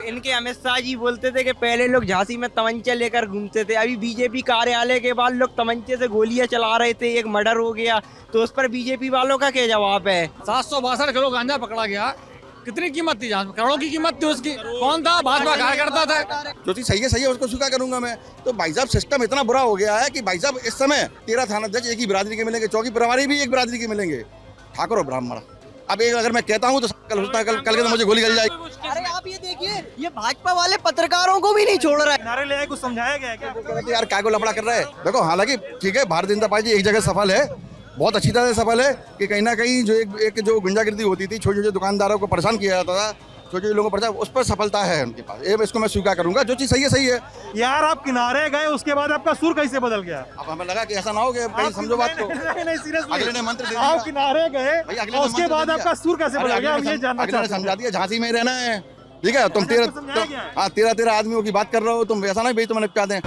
इनके अमित शाह जी बोलते थे कि पहले लोग झांसी में तमंचे लेकर घूमते थे, अभी बीजेपी कार्यालय के बाद लोग तमंचे से गोलियां चला रहे थे, एक मर्डर हो गया, तो उस पर बीजेपी वालों का क्या जवाब है? 762 किलो गांजा पकड़ा गया। कितनी कीमत थी? करोड़ों की कीमत थी उसकी। कौन था? भाजपा कार्यकर्ता था। जो चीज सही है उसको स्वीकार करूंगा मैं। तो भाई साहब सिस्टम इतना बुरा हो गया है कि भाई साहब इस समय 13 थाना जज एक ही बिरादरी के मिलेंगे, चौकी प्रभारी भी एक बिरादरी के मिलेंगे, ठाकुर और ब्राह्मण। अब एक अगर मैं कहता हूँ तो कल होता है, कल के तो मुझे गोली चल जाएगी। अरे आप ये देखिए, ये भाजपा वाले पत्रकारों को भी नहीं छोड़ रहा है। नारे ले आए, कुछ समझाया गया है क्या? कहते यार क्या को लफड़ा कर रहा है। देखो हालांकि ठीक है, भारतीय जनता पार्टी एक जगह सफल है, बहुत अच्छी तरह से सफल है कि कहीं ना कहीं जो एक जो गुंडागिर्दी होती थी, छोटे छोटे दुकानदारों को परेशान किया जाता था, छोटे छोटे लोगों को परेशान, उस पर सफलता है उनके पास। ये इसको मैं स्वीकार करूंगा। जो चीज़ सही है। यार आप किनारे गए, उसके बाद आपका सुर कैसे बदल गया? अब हमें लगा कि ऐसा ना हो कि कहीं समझो बात को। नहीं सीरियसली, अगले ने मंत्र दे दिया। आप किनारे गए और उसके बाद आपका सुर कैसे बदल गया? हम ये जानना अगले ने चाहते समझा हैं। दिया झांसी में रहना है, ठीक है। तुम तेरह आदमियों की बात कर रहे हो, तुम ऐसा नहीं भाई तुम्हें निपटा दें।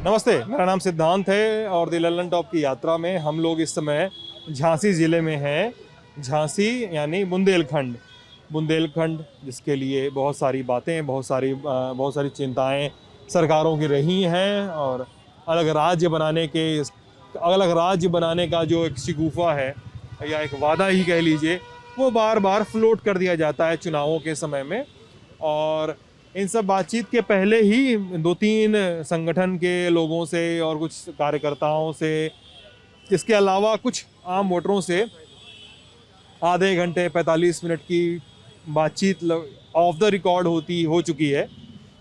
नमस्ते, मेरा नाम सिद्धांत है और द लल्लन टॉप की यात्रा में हम लोग इस समय झांसी ज़िले में हैं। झांसी यानी बुंदेलखंड जिसके लिए बहुत सारी बातें, बहुत सारी चिंताएं सरकारों की रही हैं और अलग राज्य बनाने का जो एक शिगुफा है या एक वादा ही कह लीजिए, वो बार बार फ्लोट कर दिया जाता है चुनावों के समय में। और इन सब बातचीत के पहले ही 2-3 संगठन के लोगों से और कुछ कार्यकर्ताओं से, इसके अलावा कुछ आम वोटरों से आधे घंटे 45 मिनट की बातचीत ऑफ द रिकॉर्ड हो चुकी है।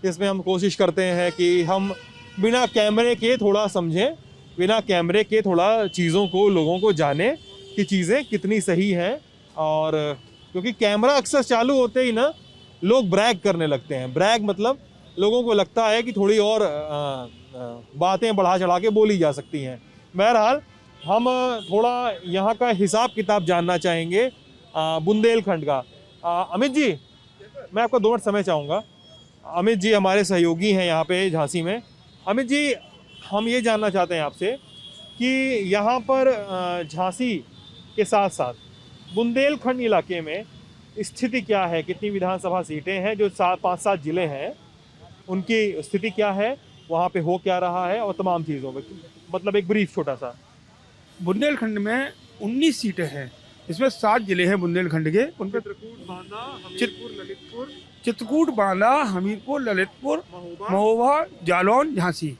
इसमें हम कोशिश करते हैं कि हम बिना कैमरे के थोड़ा समझें, बिना कैमरे के थोड़ा चीज़ों को, लोगों को जानें कि चीज़ें कितनी सही हैं। और क्योंकि कैमरा अक्सर चालू होते ही ना लोग ब्रैग करने लगते हैं। ब्रैग मतलब लोगों को लगता है कि थोड़ी और बातें बढ़ा चढ़ा के बोली जा सकती हैं। बहरहाल हम थोड़ा यहाँ का हिसाब किताब जानना चाहेंगे बुंदेलखंड का। अमित जी, मैं आपका 2 मिनट समय चाहूँगा। अमित जी हमारे सहयोगी हैं यहाँ पे झांसी में। अमित जी, हम ये जानना चाहते हैं आपसे कि यहाँ पर झांसी के साथ साथ बुंदेलखंड इलाके में स्थिति क्या है? कितनी विधानसभा सीटें हैं? जो 5-7 जिले हैं उनकी स्थिति क्या है? वहाँ पे हो क्या रहा है? और तमाम चीज़ों में मतलब एक ब्रीफ छोटा सा। बुंदेलखंड में 19 सीटें हैं, इसमें 7 जिले हैं बुंदेलखंड के। उनके चित्रकूट, बांदा, हमीरपुर, ललितपुर, महोबा, जालौन, झांसी,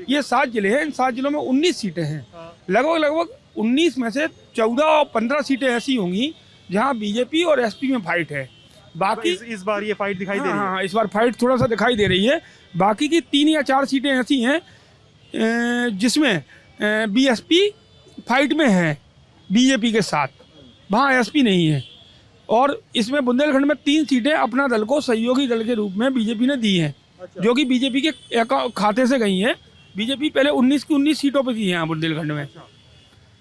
ये 7 जिले हैं। इन 7 जिलों में 19 सीटें हैं। लगभग 19 में से 14 और 15 सीटें ऐसी होंगी जहां बीजेपी और एसपी में फाइट है। बाकी इस बार ये फाइट दिखाई दे रही है। हाँ, इस बार फाइट थोड़ा सा दिखाई दे रही है। बाकी की 3 या 4 सीटें ऐसी हैं जिसमें बीएसपी फाइट में है बीजेपी के साथ, वहाँ एसपी नहीं है। और इसमें बुंदेलखंड में 3 सीटें अपना दल को सहयोगी दल के रूप में बीजेपी ने दी हैं। अच्छा। जो कि बीजेपी के खाते से गई हैं। बीजेपी पहले 19 की 19 सीटों पर थी यहाँ बुंदेलखंड में। अच्छा।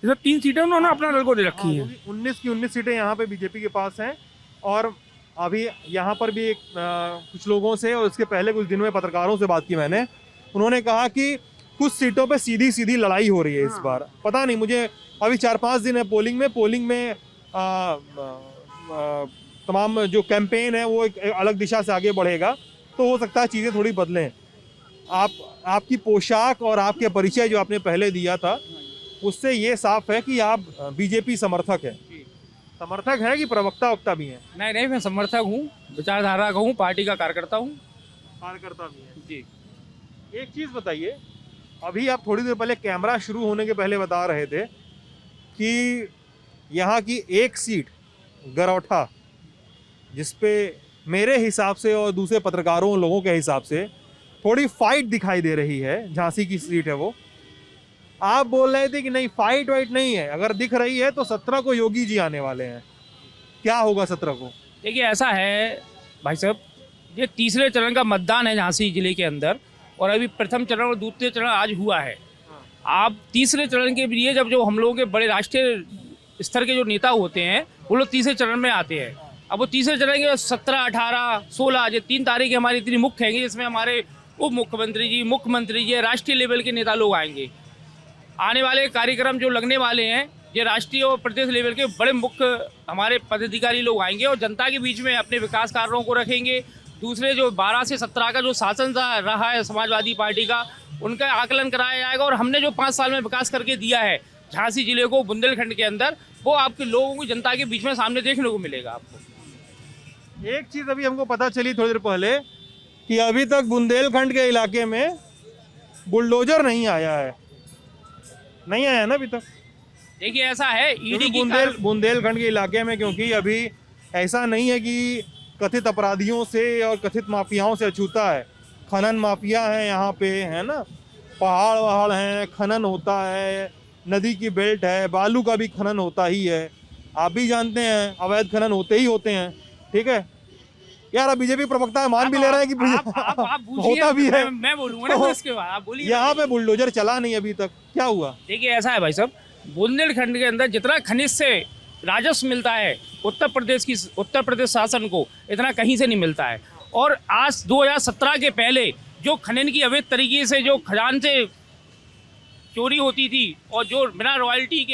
इसमें 3 सीटें उन्होंने अपना दल को दे रखी हैं। 19 की 19 सीटें यहाँ पे बीजेपी के पास हैं। और अभी यहाँ पर भी कुछ लोगों से और उसके पहले कुछ दिनों में पत्रकारों से बात की मैंने, उन्होंने कहा कि कुछ सीटों पे सीधी लड़ाई हो रही है इस बार। पता नहीं, मुझे अभी 4-5 दिन है पोलिंग में तमाम जो कैंपेन है वो एक अलग दिशा से आगे बढ़ेगा, तो हो सकता है चीज़ें थोड़ी बदलें। आपकी पोशाक और आपके परिचय जो आपने पहले दिया था उससे ये साफ है कि आप बीजेपी समर्थक है। समर्थक है कि प्रवक्ता वक्ता भी हैं? नहीं, मैं समर्थक हूँ, विचारधारा का हूँ, पार्टी का कार्यकर्ता हूँ। कार्यकर्ता भी है जी। एक चीज़ बताइए, अभी आप थोड़ी देर पहले कैमरा शुरू होने के पहले बता रहे थे कि यहाँ की एक सीट गरौठा, जिसपे मेरे हिसाब से और दूसरे पत्रकारों लोगों के हिसाब से थोड़ी फाइट दिखाई दे रही है, झांसी की सीट है वो। आप बोल रहे थे कि नहीं फाइट वाइट नहीं है, अगर दिख रही है तो 17 को योगी जी आने वाले हैं। क्या होगा 17 को? देखिए ऐसा है भाई साहब, ये तीसरे चरण का मतदान है झांसी जिले के अंदर और अभी प्रथम चरण और द्वितीय चरण आज हुआ है। आप तीसरे चरण के लिए जब जो हम लोगों के बड़े राष्ट्रीय स्तर के जो नेता होते हैं वो लोग तीसरे चरण में आते हैं। अब वो तीसरे चरण के 17, 18, 16 ये 3 तारीखें हमारी इतनी मुख्य हैं जिसमें हमारे उप मुख्यमंत्री जी, राष्ट्रीय लेवल के नेता लोग आएंगे। आने वाले कार्यक्रम जो लगने वाले हैं ये राष्ट्रीय और प्रदेश लेवल के बड़े मुख्य हमारे पदाधिकारी लोग आएंगे और जनता के बीच में अपने विकास कार्यों को रखेंगे। दूसरे जो 12 से 17 का जो शासन रहा है समाजवादी पार्टी का, उनका आकलन कराया जाएगा और हमने जो 5 साल में विकास करके दिया है झांसी जिले को, बुंदेलखंड के अंदर, वो आपके लोगों को, जनता के बीच में सामने देखने को मिलेगा आपको। एक चीज़ अभी हमको पता चली थोड़ी देर पहले कि अभी तक बुंदेलखंड के इलाके में बुलडोजर नहीं आया है, नहीं आया ना अभी तक। देखिए ऐसा है, ईडी की बुंदेलखंड के इलाके में, क्योंकि अभी ऐसा नहीं है कि कथित अपराधियों से और कथित माफियाओं से अछूता है। खनन माफिया है यहाँ पे, है ना, पहाड़ वहाड़ हैं, खनन होता है, नदी की बेल्ट है, बालू का भी खनन होता ही है, आप भी जानते हैं, अवैध खनन होते ही होते हैं। ठीक है यार, अब बीजेपी प्रवक्ता है मान भी ले रहे हैं कि आप होता भी है। मैं बोलूंगा ना इसके बाद, आप बोलिए। यहाँ पे बुलडोजर चला नहीं अभी तक, क्या हुआ? देखिए ऐसा है भाई साहब, बुंदेलखंड के अंदर जितना खनिज से राजस्व मिलता है उत्तर प्रदेश शासन को, इतना कहीं से नहीं मिलता है। और आज 2017 के पहले जो खनन की अवैध तरीके से जो खजान से चोरी होती थी और जो बिना रॉयल्टी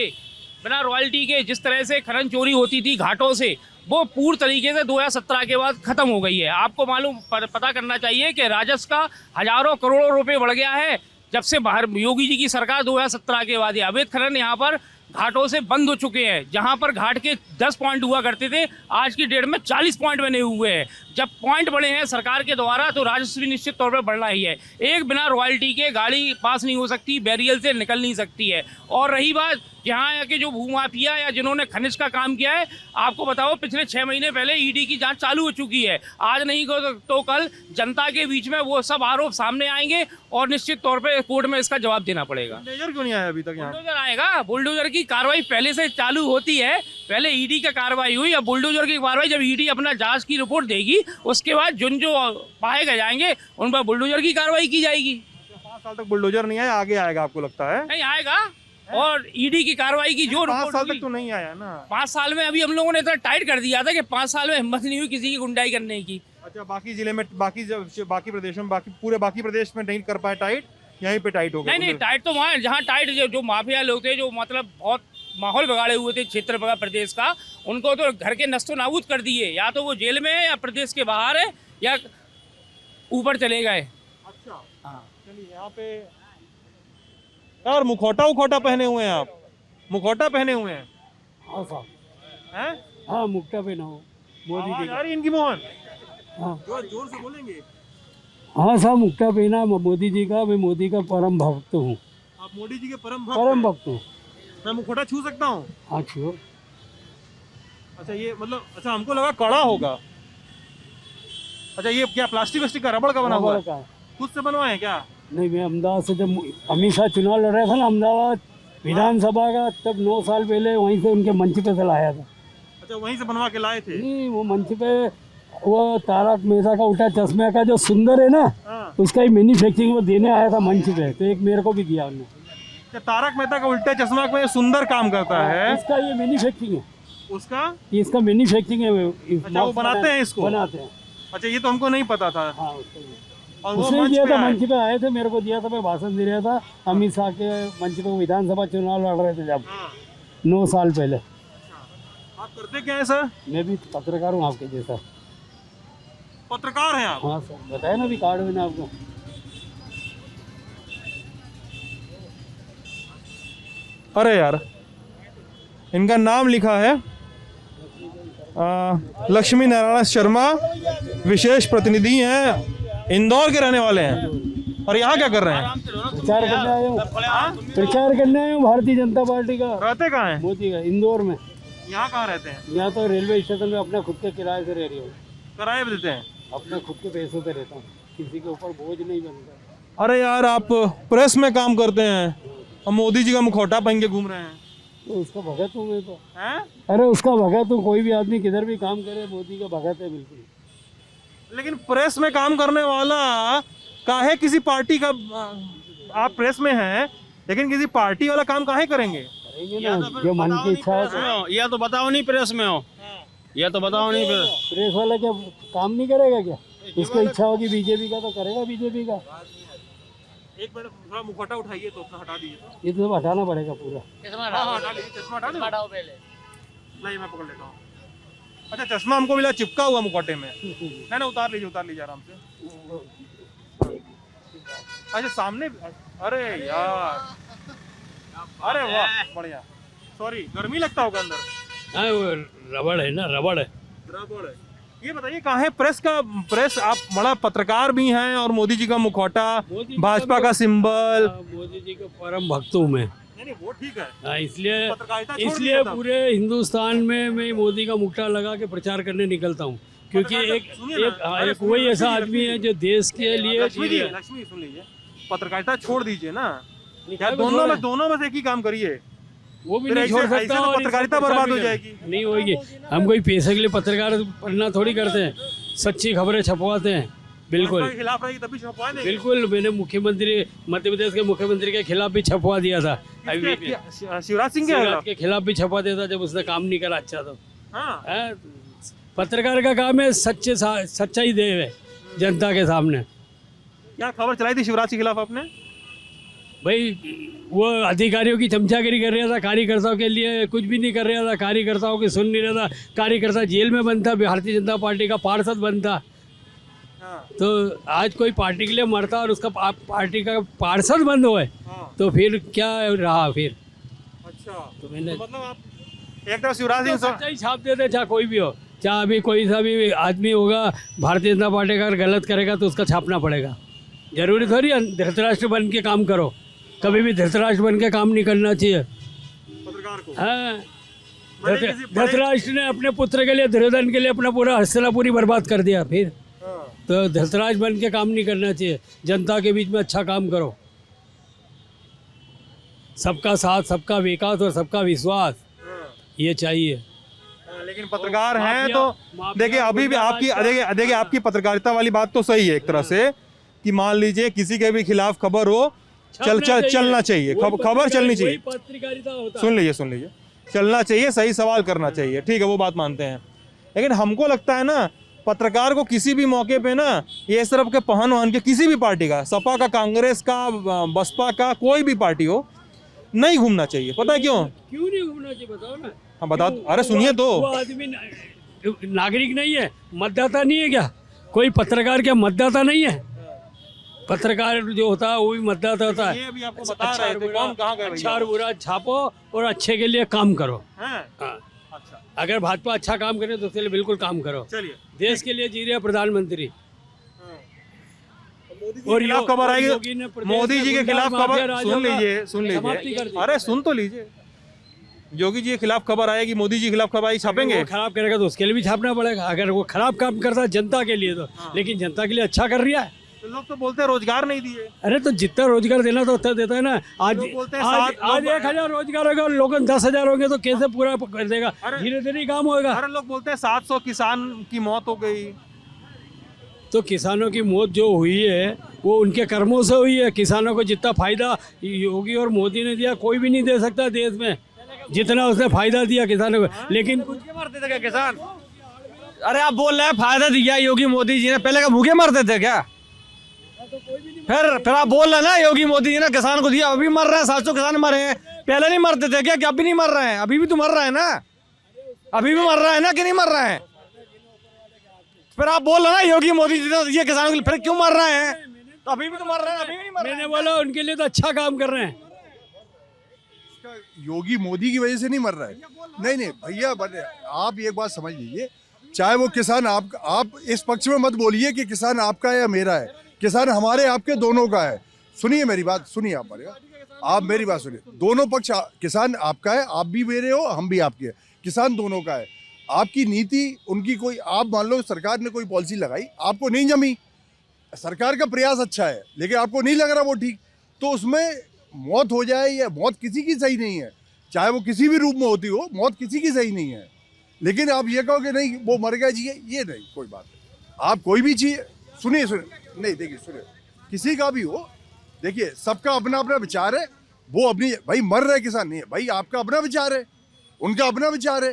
के जिस तरह से खनन चोरी होती थी घाटों से, वो पूर्ण तरीके से 2017 के बाद खत्म हो गई है। आपको मालूम पता करना चाहिए कि राजस्व का हजारों करोड़ों रुपए बढ़ गया है जब से बाहर योगी जी की सरकार 2017 के बाद। अवैध खनन यहाँ पर घाटों से बंद हो चुके हैं। जहाँ पर घाट के 10 पॉइंट हुआ करते थे, आज की डेट में 40 पॉइंट बने हुए हैं। जब पॉइंट बढ़े हैं सरकार के द्वारा, तो राजस्व भी निश्चित तौर पर बढ़ना ही है। एक बिना रॉयल्टी के गाड़ी पास नहीं हो सकती, बैरियल से निकल नहीं सकती है। और रही बात यहाँ के जो भूमाफिया या जिन्होंने खनिज का काम किया है, आपको बताओ पिछले 6 महीने पहले ईडी की जांच चालू हो चुकी है। आज नहीं तो कल जनता के बीच में वो सब आरोप सामने आएंगे और निश्चित तौर पे कोर्ट में इसका जवाब देना पड़ेगा। बुलडोजर क्यों नहीं आया अभी तक यहाँ? बुलडोजर आएगा, बुलडोजर की कार्रवाई पहले से चालू होती है। पहले ईडी का कार्रवाई हुई, अब बुलडोजर की कार्रवाई जब ईडी अपना जांच की रिपोर्ट देगी, उसके बाद जो पाए गए जाएंगे उन पर बुलडोजर की कार्रवाई की जाएगी। 5 साल तक बुलडोजर नहीं आया, आगे आएगा आपको लगता है? नहीं आएगा। और ईडी की कार्रवाई की जो 5 साल तक तो नहीं आया ना। 5 साल में अभी हम लोगों ने इतना टाइट कर दिया था कि 5 साल में हिम्मत नहीं हुई किसी की गुंडाई करने की। अच्छा, बाकी जिले में, बाकी प्रदेशों में, पूरे बाकी प्रदेश में नहीं कर पाए टाइट, यहीं पे टाइट हो गया? नहीं टाइट तो वहाँ, जहाँ टाइट जो माफिया लोग थे, जो मतलब बहुत माहौल बिगाड़े हुए थे क्षेत्र प्रदेश का, उनको तो घर के नस्तो नाबूद कर दिए। या तो वो जेल में है, या प्रदेश के बाहर है, या ऊपर चले गए। अच्छा हाँ, चलिए यहाँ पे यार मुखौटा पहने हुए हैं आप, मुखौटा पहने हुए हैं। हाँ साहब, हैं? हाँ मुक्ता पे ना हो मोदी जी यार इनकी मोहन, हाँ जोर से बोलेंगे। हाँ साहब, मुक्ता पहना मोदी जी का। मैं मोदी का परम भक्त हूँ। आप मोदी जी के परम भक्त हूँ। मैं मुखौटा छू सकता हूँ? हाँ छो। अच्छा ये मतलब, अच्छा हमको लगा कड़ा होगा। अच्छा ये क्या प्लास्टिक व्लास्टिक का, रबड़ का बना हुआ है? खुद से बनवाए हैं क्या? नहीं, मैं अहमदाबाद से जब अमित शाह चुनाव लड़ रहा था ना अहमदाबाद विधानसभा का, तब 9 साल पहले वहीं से उनके मंच पे से लाया था। अच्छा वहीं से बनवा के लाए थे? नहीं, वो मंच पे वो तारक मेहता का उल्टा चश्मा का जो सुंदर है ना, हाँ। उसका ही मैन्युफैक्चरिंग वो देने आया था मंच पे, तो एक मेरे को भी दिया उन्होंने। तारक मेहता का उल्टा चश्मा में सुंदर काम करता है, इसका ये मैन्युफैक्चरिंग है, उसका इसका मैन्युफैक्चरिंग है। अच्छा वो बनाते हैं इसको? बनाते हैं। अच्छा ये तो हमको नहीं पता था। हाँ, और वो उसने मंच दिया पे था, आए? मंच पे आए थे, मेरे को दिया था, मैं भाषण दे रहा था अमित शाह के मंच पे। वो विधानसभा चुनाव लड़ रहे थे जब, हाँ। 9 साल पहले। आप करते क्या है सर? मैं भी पत्रकार हूँ आपके जैसा। पत्रकार हैं आप? हाँ सर, बताया ना, भी कार्ड में ना आपको। अरे यार, इनका नाम लिखा है लक्ष्मी नारायण शर्मा, विशेष प्रतिनिधि हैं, इंदौर के रहने वाले हैं। और यहाँ क्या कर रहे हैं? प्रचार करने आए हूँ, प्रचार करने आए हूँ भारतीय जनता पार्टी का। रहते कहाँ हैं? मोदी का, इंदौर में। यहाँ कहाँ रहते हैं? यहाँ तो रेलवे स्टेशन में अपने खुद के किराए से रह रही हूँ। किराए पे देते हैं? अपने खुद के पैसों पे रहता हूँ, किसी के ऊपर बोझ नहीं बनता। अरे यार, आप प्रेस में काम करते हैं और मोदी जी का मुखौटा पहन के घूम रहे हैं। तो उसका भगत हूँ मैं तो। हैं? अरे उसका भगत हूँ, कोई भी आदमी किधर भी काम करे, मोदी का भगत है बिल्कुल। लेकिन प्रेस में काम करने वाला काहे किसी पार्टी का, आप प्रेस में हैं लेकिन किसी पार्टी वाला काम काहे करेंगे? करेंगे ना, जो मन की इच्छा है। या तो बताओ नहीं प्रेस में हो, या तो बताओ नहीं प्रेस वाला क्या काम नहीं करेगा क्या? इसको इच्छा होगी बीजेपी का तो करेगा बीजेपी का। एक बार थोड़ा मुखौटा उठाइए तो अपना हटा दीजिए तो। ये तो हटाना पड़ेगा पूरा। हाँ हटा लीजिए, चश्मा हटा दो। नहीं मैं पकड़ लेता हूँ। अच्छा चश्मा हमको मिला चिपका हुआ मुखौटे में। नहीं ना उतार लीजिए आराम से। अच्छा सामने, अरे यार, अरे वाह बढ़िया। सॉरी गर्मी लगता होगा अंदर। हाँ वो रबड़ है ना, रबड़ है। रबड़ है। ये बताइए कहाँ है प्रेस आप बड़ा पत्रकार भी हैं और मोदी जी का मुखौटा, भाजपा का सिंबल। मोदी जी का परम भक्त हूँ मैं। नहीं वो ठीक है। हाँ, इसलिए पत्रकारिता छोड़ इसलिए दिया था। पूरे हिंदुस्तान में मैं मोदी का मुखौटा लगा के प्रचार करने निकलता हूँ, क्योंकि एक वही ऐसा आदमी है जो देश के लिए लक्ष्मी सुन लीजिए, पत्रकारिता छोड़ दीजिए ना यार, दोनों में से एक ही काम करिए। वो भी फिर नहीं छोड़ ऐसे सकता तो और पत्रकारिता इसको प्रचार बर्बाद हो भी जाएगी। नहीं होगी। हम कोई पैसे के लिए पत्रकार पढ़ना थोड़ी करते हैं, सच्ची खबरें छपवाते हैं। बिल्कुल भाजपा के खिलाफ रहेगी तभी छपवा देंगे। बिल्कुल, मैंने मुख्यमंत्री मध्य प्रदेश के मुख्यमंत्री के खिलाफ भी छपवा दिया था। शिवराज सिंह के खिलाफ भी छपवा दिया था जब उसने काम नहीं करा अच्छा तो। हाँ। हैं? पत्रकार का काम है सच्चाई दे जनता के सामने। क्या खबर चलाई थी शिवराज के खिलाफ आपने? भाई वो अधिकारियों की चमचागिरी कर रहा था, कार्यकर्ताओं के लिए कुछ भी नहीं कर रहा था, कार्यकर्ताओं की सुन नहीं रहा था। कार्यकर्ता जेल में बंद था, भारतीय जनता पार्टी का पार्षद बंद था। हाँ। तो आज कोई पार्टी के लिए मरता और उसका पार्टी का पार्षद बंद हुए, हाँ। तो फिर क्या रहा फिर? अच्छा तो मैंने मतलब आप एक तरफ शिवराज सिंह सच्चाई छाप देते, चाहे कोई भी हो, चाहे अभी कोई सा भी आदमी होगा भारतीय जनता पार्टी का अगर गलत करेगा तो उसका छापना पड़ेगा। जरूरी थोड़ी धृतराष्ट्र बन के काम करो, कभी भी धृतराष्ट्र बन के काम नहीं करना चाहिए। पत्रकार को हाँ, धृतराष्ट्र ने अपने पुत्र के लिए, दुर्योधन के लिए अपना पूरा हस्तिनापुरी बर्बाद कर दिया। फिर तो धृतराष्ट्र बन के काम नहीं करना चाहिए, जनता के बीच में अच्छा काम करो। सबका साथ, सबका विकास और सबका विश्वास ये चाहिए। लेकिन पत्रकार हैं तो देखिए अभी भी देखिए आपकी पत्रकारिता वाली बात तो सही है एक तरह से, कि मान लीजिए किसी के भी खिलाफ खबर हो चलना चाहिए, खबर चलनी चाहिए। पत्रकारिता होता है। सुन लीजिए चलना चाहिए, सही सवाल करना चाहिए, ठीक है वो बात मानते हैं। लेकिन हमको लगता है ना पत्रकार को किसी भी मौके पे ना ये इस तरफ के पहन वहन के किसी भी पार्टी का, सपा का, कांग्रेस का, बसपा का, कोई भी पार्टी हो, नहीं घूमना चाहिए। पता है क्यों नहीं घूमना चाहिए बताओ ना। हाँ बताओ, अरे सुनिए तो। वो आदमी नागरिक नहीं है, मतदाता नहीं है क्या? कोई पत्रकार क्या मतदाता नहीं है? पत्रकार जो होता है वो भी मतदाता होता है। ये भी आपको बता रहे थे, कौन कहाँ गए अच्छा और बुरा छापो और अच्छे के लिए काम करो। हैं? हाँ, अच्छा अगर भाजपा अच्छा काम करे तो उसके लिए बिल्कुल काम करो। चलिए, देश के लिए जी रहे प्रधानमंत्री। और खिलाफ खबर आएगी, मोदी जी के खिलाफ खबर सुन लीजिए अरे सुन तो लीजिए। योगी जी के खिलाफ खबर आएगी, मोदी जी के खिलाफ खबर आई, छापेंगे। वो खराब करेगा तो उसके लिए भी छापना पड़ेगा। अगर वो खराब काम करता है जनता के लिए तो, लेकिन जनता के लिए अच्छा कर रहा है। तो लोग तो बोलते हैं रोजगार नहीं दिए। अरे तो जितना रोजगार देना तो उतना देता है ना। आज बोलते हैं आज 1000 रोजगार होगा, लोगों 10,000 होंगे तो कैसे पूरा कर देगा? धीरे धीरे ही काम होगा। अरे लोग बोलते हैं 700 किसान की मौत हो गई। तो किसानों की मौत जो हुई है वो उनके कर्मों से हुई है। किसानों को जितना फायदा योगी और मोदी ने दिया कोई भी नहीं दे सकता देश में, जितना उसने फायदा दिया किसानों को। लेकिन भूखे मरते थे क्या किसान? अरे आप बोल रहे हैं फायदा दिया योगी मोदी जी ने, पहले का भूखे मरते थे क्या? फिर आप बोल रहे हैं ना योगी मोदी जी ने किसान को दिया, अभी मर रहे हैं, 700 किसान मरे हैं। पहले नहीं मरते थे क्या? अभी नहीं मर रहे हैं? अभी भी तो मर रहे हैं ना, अभी भी मर रहा है ना कि नहीं मर रहे हैं? फिर आप बोल रहे हैं ना योगी मोदी जी ने दिया किसानों के लिए, फिर क्यों मर रहे हैं? तो अभी भी तो मर रहे हैं, अभी भी नहीं मर रहे हैं। मैंने बोला उनके लिए तो अच्छा काम कर रहे हैं। योगी मोदी की वजह से नहीं मर रहा है। नहीं भैया, आप एक बात समझ लीजिए, चाहे वो किसान आप इस पक्ष में मत बोलिए कि किसान आपका है या मेरा है। किसान हमारे आपके दोनों का है। सुनिए मेरी बात, सुनिए आप मेरी बात सुनिए। दोनों पक्ष, किसान आपका है, आप भी मेरे हो, हम भी आपके हैं, किसान दोनों का है। आपकी नीति उनकी कोई, आप मान लो सरकार ने कोई पॉलिसी लगाई, आपको नहीं जमी, सरकार का प्रयास अच्छा है लेकिन आपको नहीं लग रहा वो ठीक, तो उसमें मौत हो जाए, या मौत किसी की सही नहीं है, चाहे वो किसी भी रूप में होती हो, मौत किसी की सही नहीं है। लेकिन आप ये कहो कि नहीं वो मर गया जी, ये नहीं कोई बात है। आप कोई भी चीज़ सुनिए नहीं, देखिए सुनिए, किसी का भी हो, देखिए सबका अपना अपना विचार है। वो अपनी, भाई मर रहे किसान नहीं है, भाई आपका अपना विचार है, उनका अपना विचार है।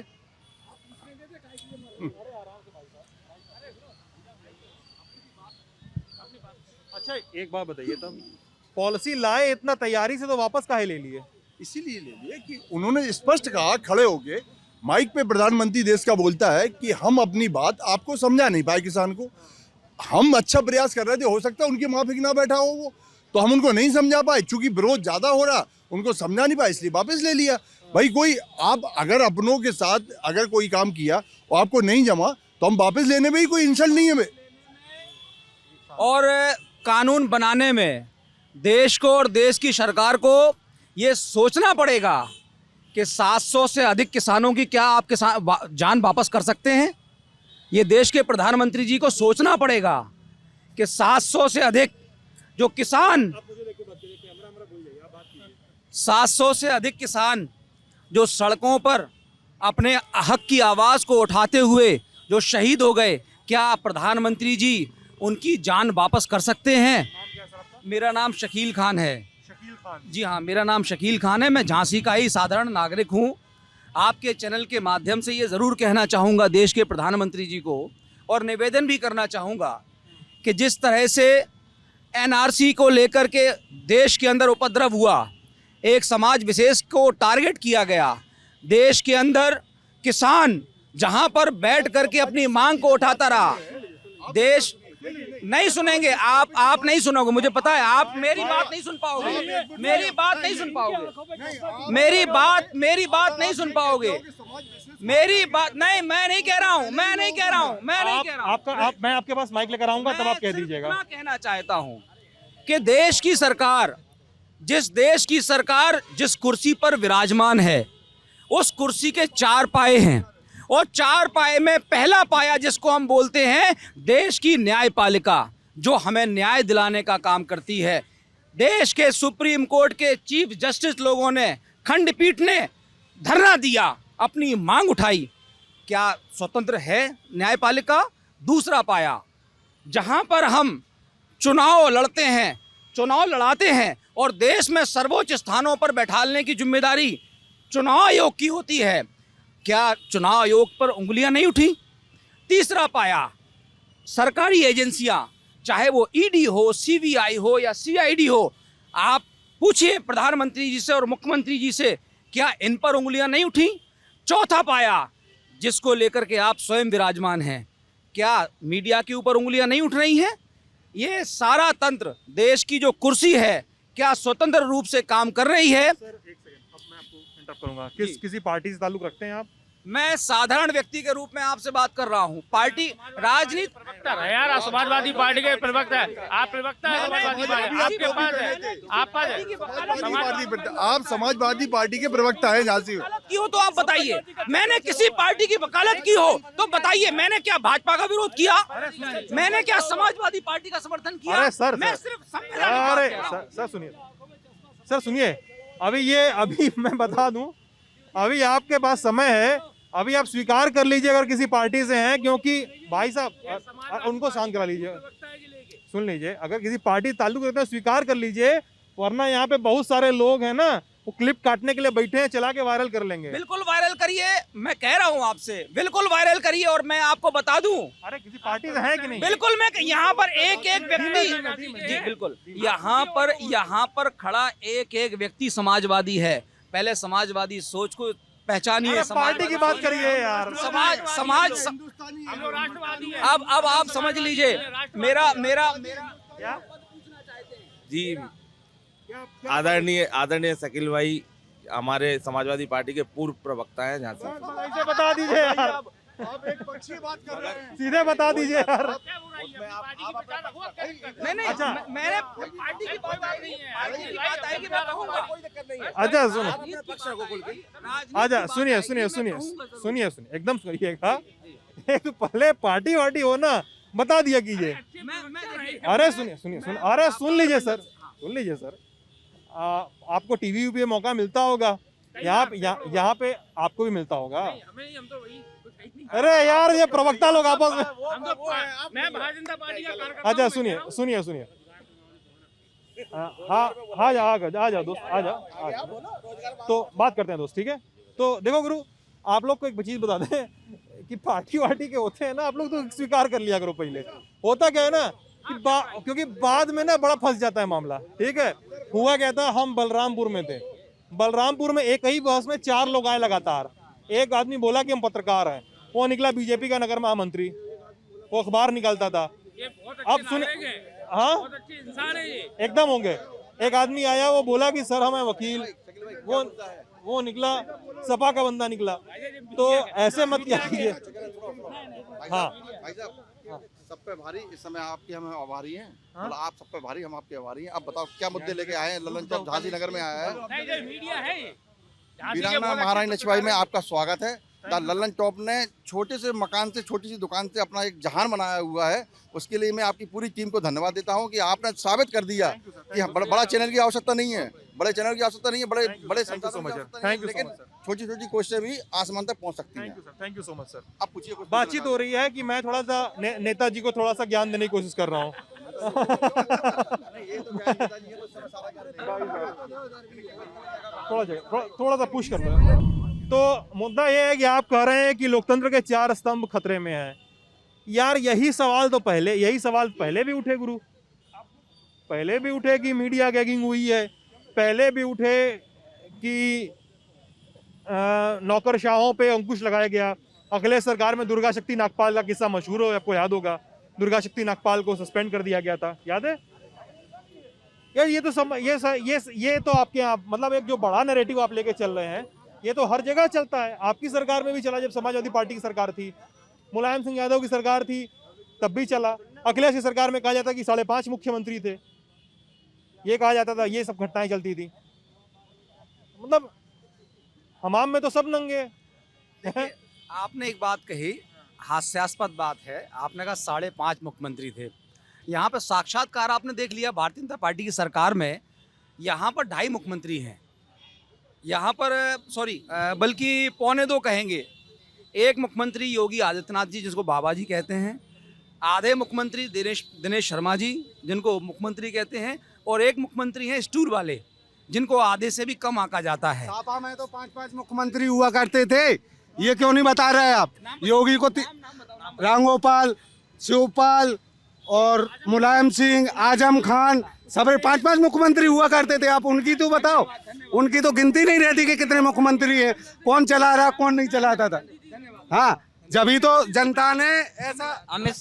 अच्छा एक बात बताइए तब, पॉलिसी लाए इतना तैयारी से तो वापस काहे ले लिए? इसीलिए ले लिए कि उन्होंने स्पष्ट कहा खड़े होके, माइक पे प्रधानमंत्री देश का बोलता है कि हम अपनी बात आपको समझा नहीं पाए किसान को। हम अच्छा प्रयास कर रहे थे, हो सकता है उनके माफिक ना बैठा हो वो, तो हम उनको नहीं समझा पाए, चूंकि विरोध ज्यादा हो रहा, उनको समझा नहीं पाए, इसलिए वापस ले लिया। भाई कोई आप अगर अपनों के साथ अगर कोई काम किया और आपको नहीं जमा तो हम वापस लेने में ही कोई इंसल्ट नहीं है। और कानून बनाने में देश को और देश की सरकार को ये सोचना पड़ेगा कि 700 से अधिक किसानों की क्या आप जान वापस कर सकते हैं। ये देश के प्रधानमंत्री जी को सोचना पड़ेगा कि 700 से अधिक जो किसान 700 से अधिक किसान जो सड़कों पर अपने हक की आवाज़ को उठाते हुए जो शहीद हो गए, क्या प्रधानमंत्री जी उनकी जान वापस कर सकते हैं? मेरा नाम शकील खान है। शकील खान जी हाँ, मेरा नाम शकील खान है। मैं झांसी का ही साधारण नागरिक हूँ। आपके चैनल के माध्यम से ये ज़रूर कहना चाहूँगा देश के प्रधानमंत्री जी को, और निवेदन भी करना चाहूँगा कि जिस तरह से एनआरसी को लेकर के देश के अंदर उपद्रव हुआ, एक समाज विशेष को टारगेट किया गया, देश के अंदर किसान जहां पर बैठ करके अपनी मांग को उठाता रहा, देश नहीं सुनेंगे। आप नहीं सुनोगे, मुझे पता है। आप मेरी बात नहीं सुन पाओगे, मेरी बात नहीं सुन पाओगे, मेरी बात नहीं सुन पाओगे, मेरी बात नहीं। मैं नहीं कह रहा हूँ, मैं नहीं कह रहा हूँ। मैं आपके पास माइक लेकर आऊंगा, तब आप कह दीजिएगा। मैं कहना चाहता हूँ कि देश की सरकार जिस कुर्सी पर विराजमान है, उस कुर्सी के 4 पाए हैं, और 4 पाए में पहला पाया जिसको हम बोलते हैं देश की न्यायपालिका, जो हमें न्याय दिलाने का काम करती है। देश के सुप्रीम कोर्ट के चीफ जस्टिस लोगों ने, खंडपीठ ने धरना दिया, अपनी मांग उठाई। क्या स्वतंत्र है न्यायपालिका? दूसरा पाया, जहां पर हम चुनाव लड़ाते हैं और देश में सर्वोच्च स्थानों पर बैठालने की जिम्मेदारी चुनाव आयोग की होती है, क्या चुनाव आयोग पर उंगलियां नहीं उठी? तीसरा पाया, सरकारी एजेंसियां, चाहे वो ईडी हो, सीबीआई हो या सीआईडी हो, आप पूछिए प्रधानमंत्री जी से और मुख्यमंत्री जी से, क्या इन पर उंगलियां नहीं उठी? चौथा पाया, जिसको लेकर के आप स्वयं विराजमान हैं, क्या मीडिया के ऊपर उंगलियां नहीं उठ रही हैं? ये सारा तंत्र, देश की जो कुर्सी है, क्या स्वतंत्र रूप से काम कर रही है? सर एक सेकंड, अब मैं आपको इंटरप्ट करूंगा। किसी पार्टी से ताल्लुक रखते हैं आप? मैं साधारण व्यक्ति के रूप में आपसे बात कर रहा हूँ। पार्टी राजनीति प्रवक्ता है यार, समाजवादी पार्टी के प्रवक्ता है आप, प्रवक्ता है समाजवादी पार्टी, आपके पास है, आप पास है। आप समाजवादी पार्टी के प्रवक्ता हैं झांसी में। की हो तो आप बताइए। मैंने किसी पार्टी की वकालत की हो तो बताइए। मैंने क्या भाजपा का विरोध किया? मैंने क्या समाजवादी पार्टी का समर्थन किया? अरे सर, मैं सिर्फ संविधान अरे सर सुनिए, अभी मैं बता दूं, अभी आपके पास समय है, अभी आप स्वीकार कर लीजिए अगर किसी पार्टी से हैं, क्योंकि भाई साहब उनको शांत करा लीजिए, सुन लीजिए। अगर किसी पार्टी ताल्लुक रखते हैं स्वीकार कर लीजिए, वरना यहाँ पे बहुत सारे लोग हैं ना, वो क्लिप काटने के लिए बैठे हैं, चला के वायरल कर लेंगे। बिल्कुल वायरल करिए, मैं कह रहा हूँ आपसे, बिल्कुल वायरल करिए। और मैं आपको बता दूं, अरे किसी पार्टी से है कि नहीं? बिल्कुल। मैं यहाँ पर एक व्यक्ति, जी बिल्कुल, यहाँ पर खड़ा एक व्यक्ति समाजवादी है। पहले समाजवादी सोच को पहचानिए। पार्टी की बात करिए यार। समाज अब आप समझ लीजिए। मेरा जी, आदरणीय शकील भाई हमारे समाजवादी पार्टी के पूर्व प्रवक्ता हैं झांसी। ऐसे बता दीजिए यार, आप एक पक्षी बात कर रहे हैं, सीधे बता दीजिए यार। नहीं, अच्छा, मैंने पार्टी की बात आएगी, मैं कहूंगा, कोई दिक्कत नहीं है। अच्छा सुनो, अच्छा सुनिए, एकदम सुनिएगा। एक पहले पार्टी वार्टी हो ना, बता दिया कीजिए। अरे सुनिए, अरे सुन लीजिए सर, आपको टीवी पे मौका मिलता होगा, यहाँ पे आपको भी मिलता होगा। अरे यार, ये प्रवक्ता लोग आपस में, मैं भारतीय जनता पार्टी का कार्यकर्ता। अच्छा सुनिए, हाँ आ जा दोस्त, आ जा। तो बात करते हैं दोस्त, ठीक है? तो देखो गुरु, आप लोग को एक चीज बता दें कि पार्टी वार्टी के होते हैं ना, आप लोग तो स्वीकार कर लिया करो। पहले होता क्या है ना क्योंकि बाद में ना बड़ा फंस जाता है मामला। ठीक है, हुआ क्या था, हम बलरामपुर में थे। बलरामपुर में एक ही बस में 4 लोग आए लगातार। एक आदमी बोला कि हम पत्रकार हैं, वो निकला बीजेपी का नगर महामंत्री, वो अखबार निकालता था। अब सुन, हाँ इंसान है ये। एकदम होंगे। एक आदमी आया, वो बोला कि सर हम हैं वकील, वो निकला सपा का बंदा निकला। तो ऐसे मत किया कीजिए। हाँ भाई साहब, सब पे भारी इस समय आपके हम आभारी हैं। मतलब आप सब पे भारी, हम आपके आभारी हैं। आप बताओ क्या मुद्दे लेके आए हैं? ललन चौक झांसी नगर में आया है, मीडिया है ये। वीरांगना महारानी लक्ष्मीबाई में आपका स्वागत है। ललन टॉप ने छोटे से मकान से, छोटी सी दुकान से अपना एक जहान बनाया हुआ है। उसके लिए मैं आपकी पूरी टीम को धन्यवाद देता हूं कि आपने साबित कर दिया कि बड़ा चैनल की आवश्यकता नहीं है, बड़े चैनल की आवश्यकता नहीं है, बड़े संसाधनों की आवश्यकता नहीं है, लेकिन छोटी छोटी कोशिशें भी आसमान तक पहुंच सकती हैं। Thank you so much sir. आप पूछिए कुछ। बातचीत हो रही है कि मैं थोड़ा सा नेताजी को थोड़ा सा ज्ञान देने की कोशिश कर रहा हूँ। थोड़ा सा पुश कर रहा हूँ। तो मुद्दा ये है कि आप कह रहे हैं कि लोकतंत्र के 4 स्तंभ खतरे में हैं। यार यही सवाल पहले भी उठे गुरु, पहले भी उठे कि मीडिया गैगिंग हुई है, पहले भी उठे कि नौकरशाहों पे अंकुश लगाया गया। अखिलेश सरकार में दुर्गा शक्ति नागपाल का किस्सा मशहूर हो, आपको याद होगा। दुर्गा शक्ति नागपाल को सस्पेंड कर दिया गया था, याद है यार? ये तो आपके यहाँ मतलब एक जो बड़ा नैरेटिव आप लेके चल रहे हैं, ये तो हर जगह चलता है। आपकी सरकार में भी चला, जब समाजवादी पार्टी की सरकार थी, मुलायम सिंह यादव की सरकार थी, तब भी चला। अखिलेश की सरकार में कहा जाता कि 5.5 मुख्यमंत्री थे, ये कहा जाता था, ये सब घटनाएं चलती थी। मतलब हमाम में तो सब नंगे। आपने एक बात कही, हास्यास्पद बात है, आपने कहा 5.5 मुख्यमंत्री थे। यहाँ पर साक्षात्कार आपने देख लिया भारतीय जनता पार्टी की सरकार में, यहाँ पर 2.5 मुख्यमंत्री हैं। यहाँ पर बल्कि 1.25 कहेंगे। एक मुख्यमंत्री योगी आदित्यनाथ जी, जिसको बाबा जी कहते हैं, आधे मुख्यमंत्री दिनेश शर्मा जी, जिनको मुख्यमंत्री कहते हैं, और एक मुख्यमंत्री हैं स्टूल वाले, जिनको आधे से भी कम आंका जाता है। सपा में तो 5-5 मुख्यमंत्री हुआ करते थे, ये क्यों नहीं बता रहे आप? योगी को रामगोपाल, शिवपाल और मुलायम सिंह, आजम खान, सब 5-5 मुख्यमंत्री हुआ करते थे। आप उनकी तो बताओ, उनकी तो गिनती नहीं रहती कि कितने मुख्यमंत्री हैं, कौन चला रहा कौन नहीं चलाता था। हाँ, जभी तो जनता ने ऐसा। अमित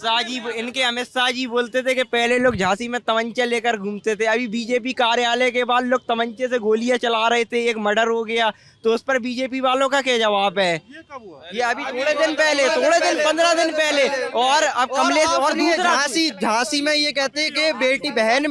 शाह जी बोलते थे कि पहले लोग झांसी में तमंचे लेकर घूमते थे, अभी बीजेपी कार्यालय के बाद लोग तमंचे से गोलियां चला रहे थे, एक मर्डर हो गया, तो उस पर बीजेपी वालों का क्या जवाब है? ये अभी थोड़े दिन 15 दिन पहले। और अब कमलेश और झांसी में ये कहते हैं कि बहन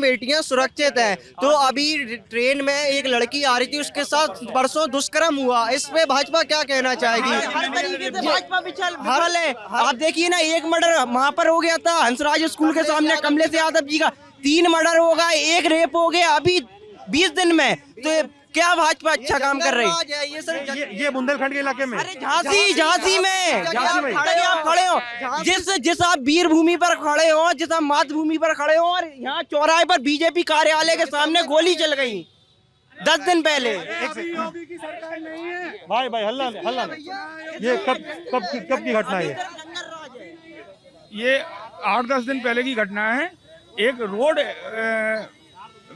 बेटियां सुरक्षित हैं। तो अभी ट्रेन में एक लड़की आ रही थी, उसके साथ परसों दुष्कर्म हुआ, इस पे भाजपा क्या कहना चाहेगी? हर तरीके से भाजपा विफल है। आप देखिए ना, एक मर्डर वहाँ पर हो गया था हंसराज स्कूल के सामने, कमलेश यादव जी का 3 मर्डर हो गया, 1 रेप हो गया अभी 20 दिन में। तो क्या भाजपा अच्छा काम कर रही है? ये बुंदेलखंड के इलाके में, अरे झांसी में आप खड़े हो, जिस आप वीर भूमि पर खड़े हो, जिस आप मातृभूमि पर खड़े हो, और यहाँ चौराहे पर बीजेपी कार्यालय के सामने गोली चल गई 10 दिन पहले। योगी की सरकार नहीं है भाई हल्ला ये कब की घटना है? ये 8-10 दिन पहले की घटना है। एक रोड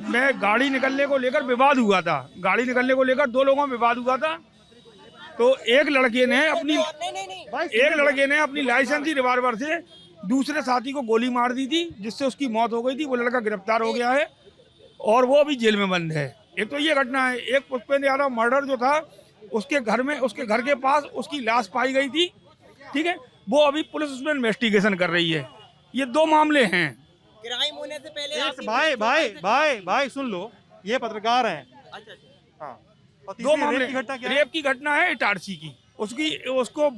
में गाड़ी निकलने को लेकर विवाद हुआ था, गाड़ी निकलने को लेकर 2 लोगों में विवाद हुआ था। तो एक लड़के ने अपनी लाइसेंसी रिवॉल्वर से दूसरे साथी को गोली मार दी थी, जिससे उसकी मौत हो गई थी। वो लड़का गिरफ्तार हो गया है और वो अभी जेल में बंद है। एक तो ये घटना है। एक पुष्पेंद्र यादव मर्डर जो था, उसके घर के पास उसकी लाश पाई गई थी, ठीक है, वो अभी पुलिस उसमें इन्वेस्टिगेशन कर रही है। ये 2 मामले हैं। क्राइम होने से पहले भाई सुन लो, ये पत्रकार हैं। हाँ, 2 मामले। रेप की घटना है इटारसी की, उसको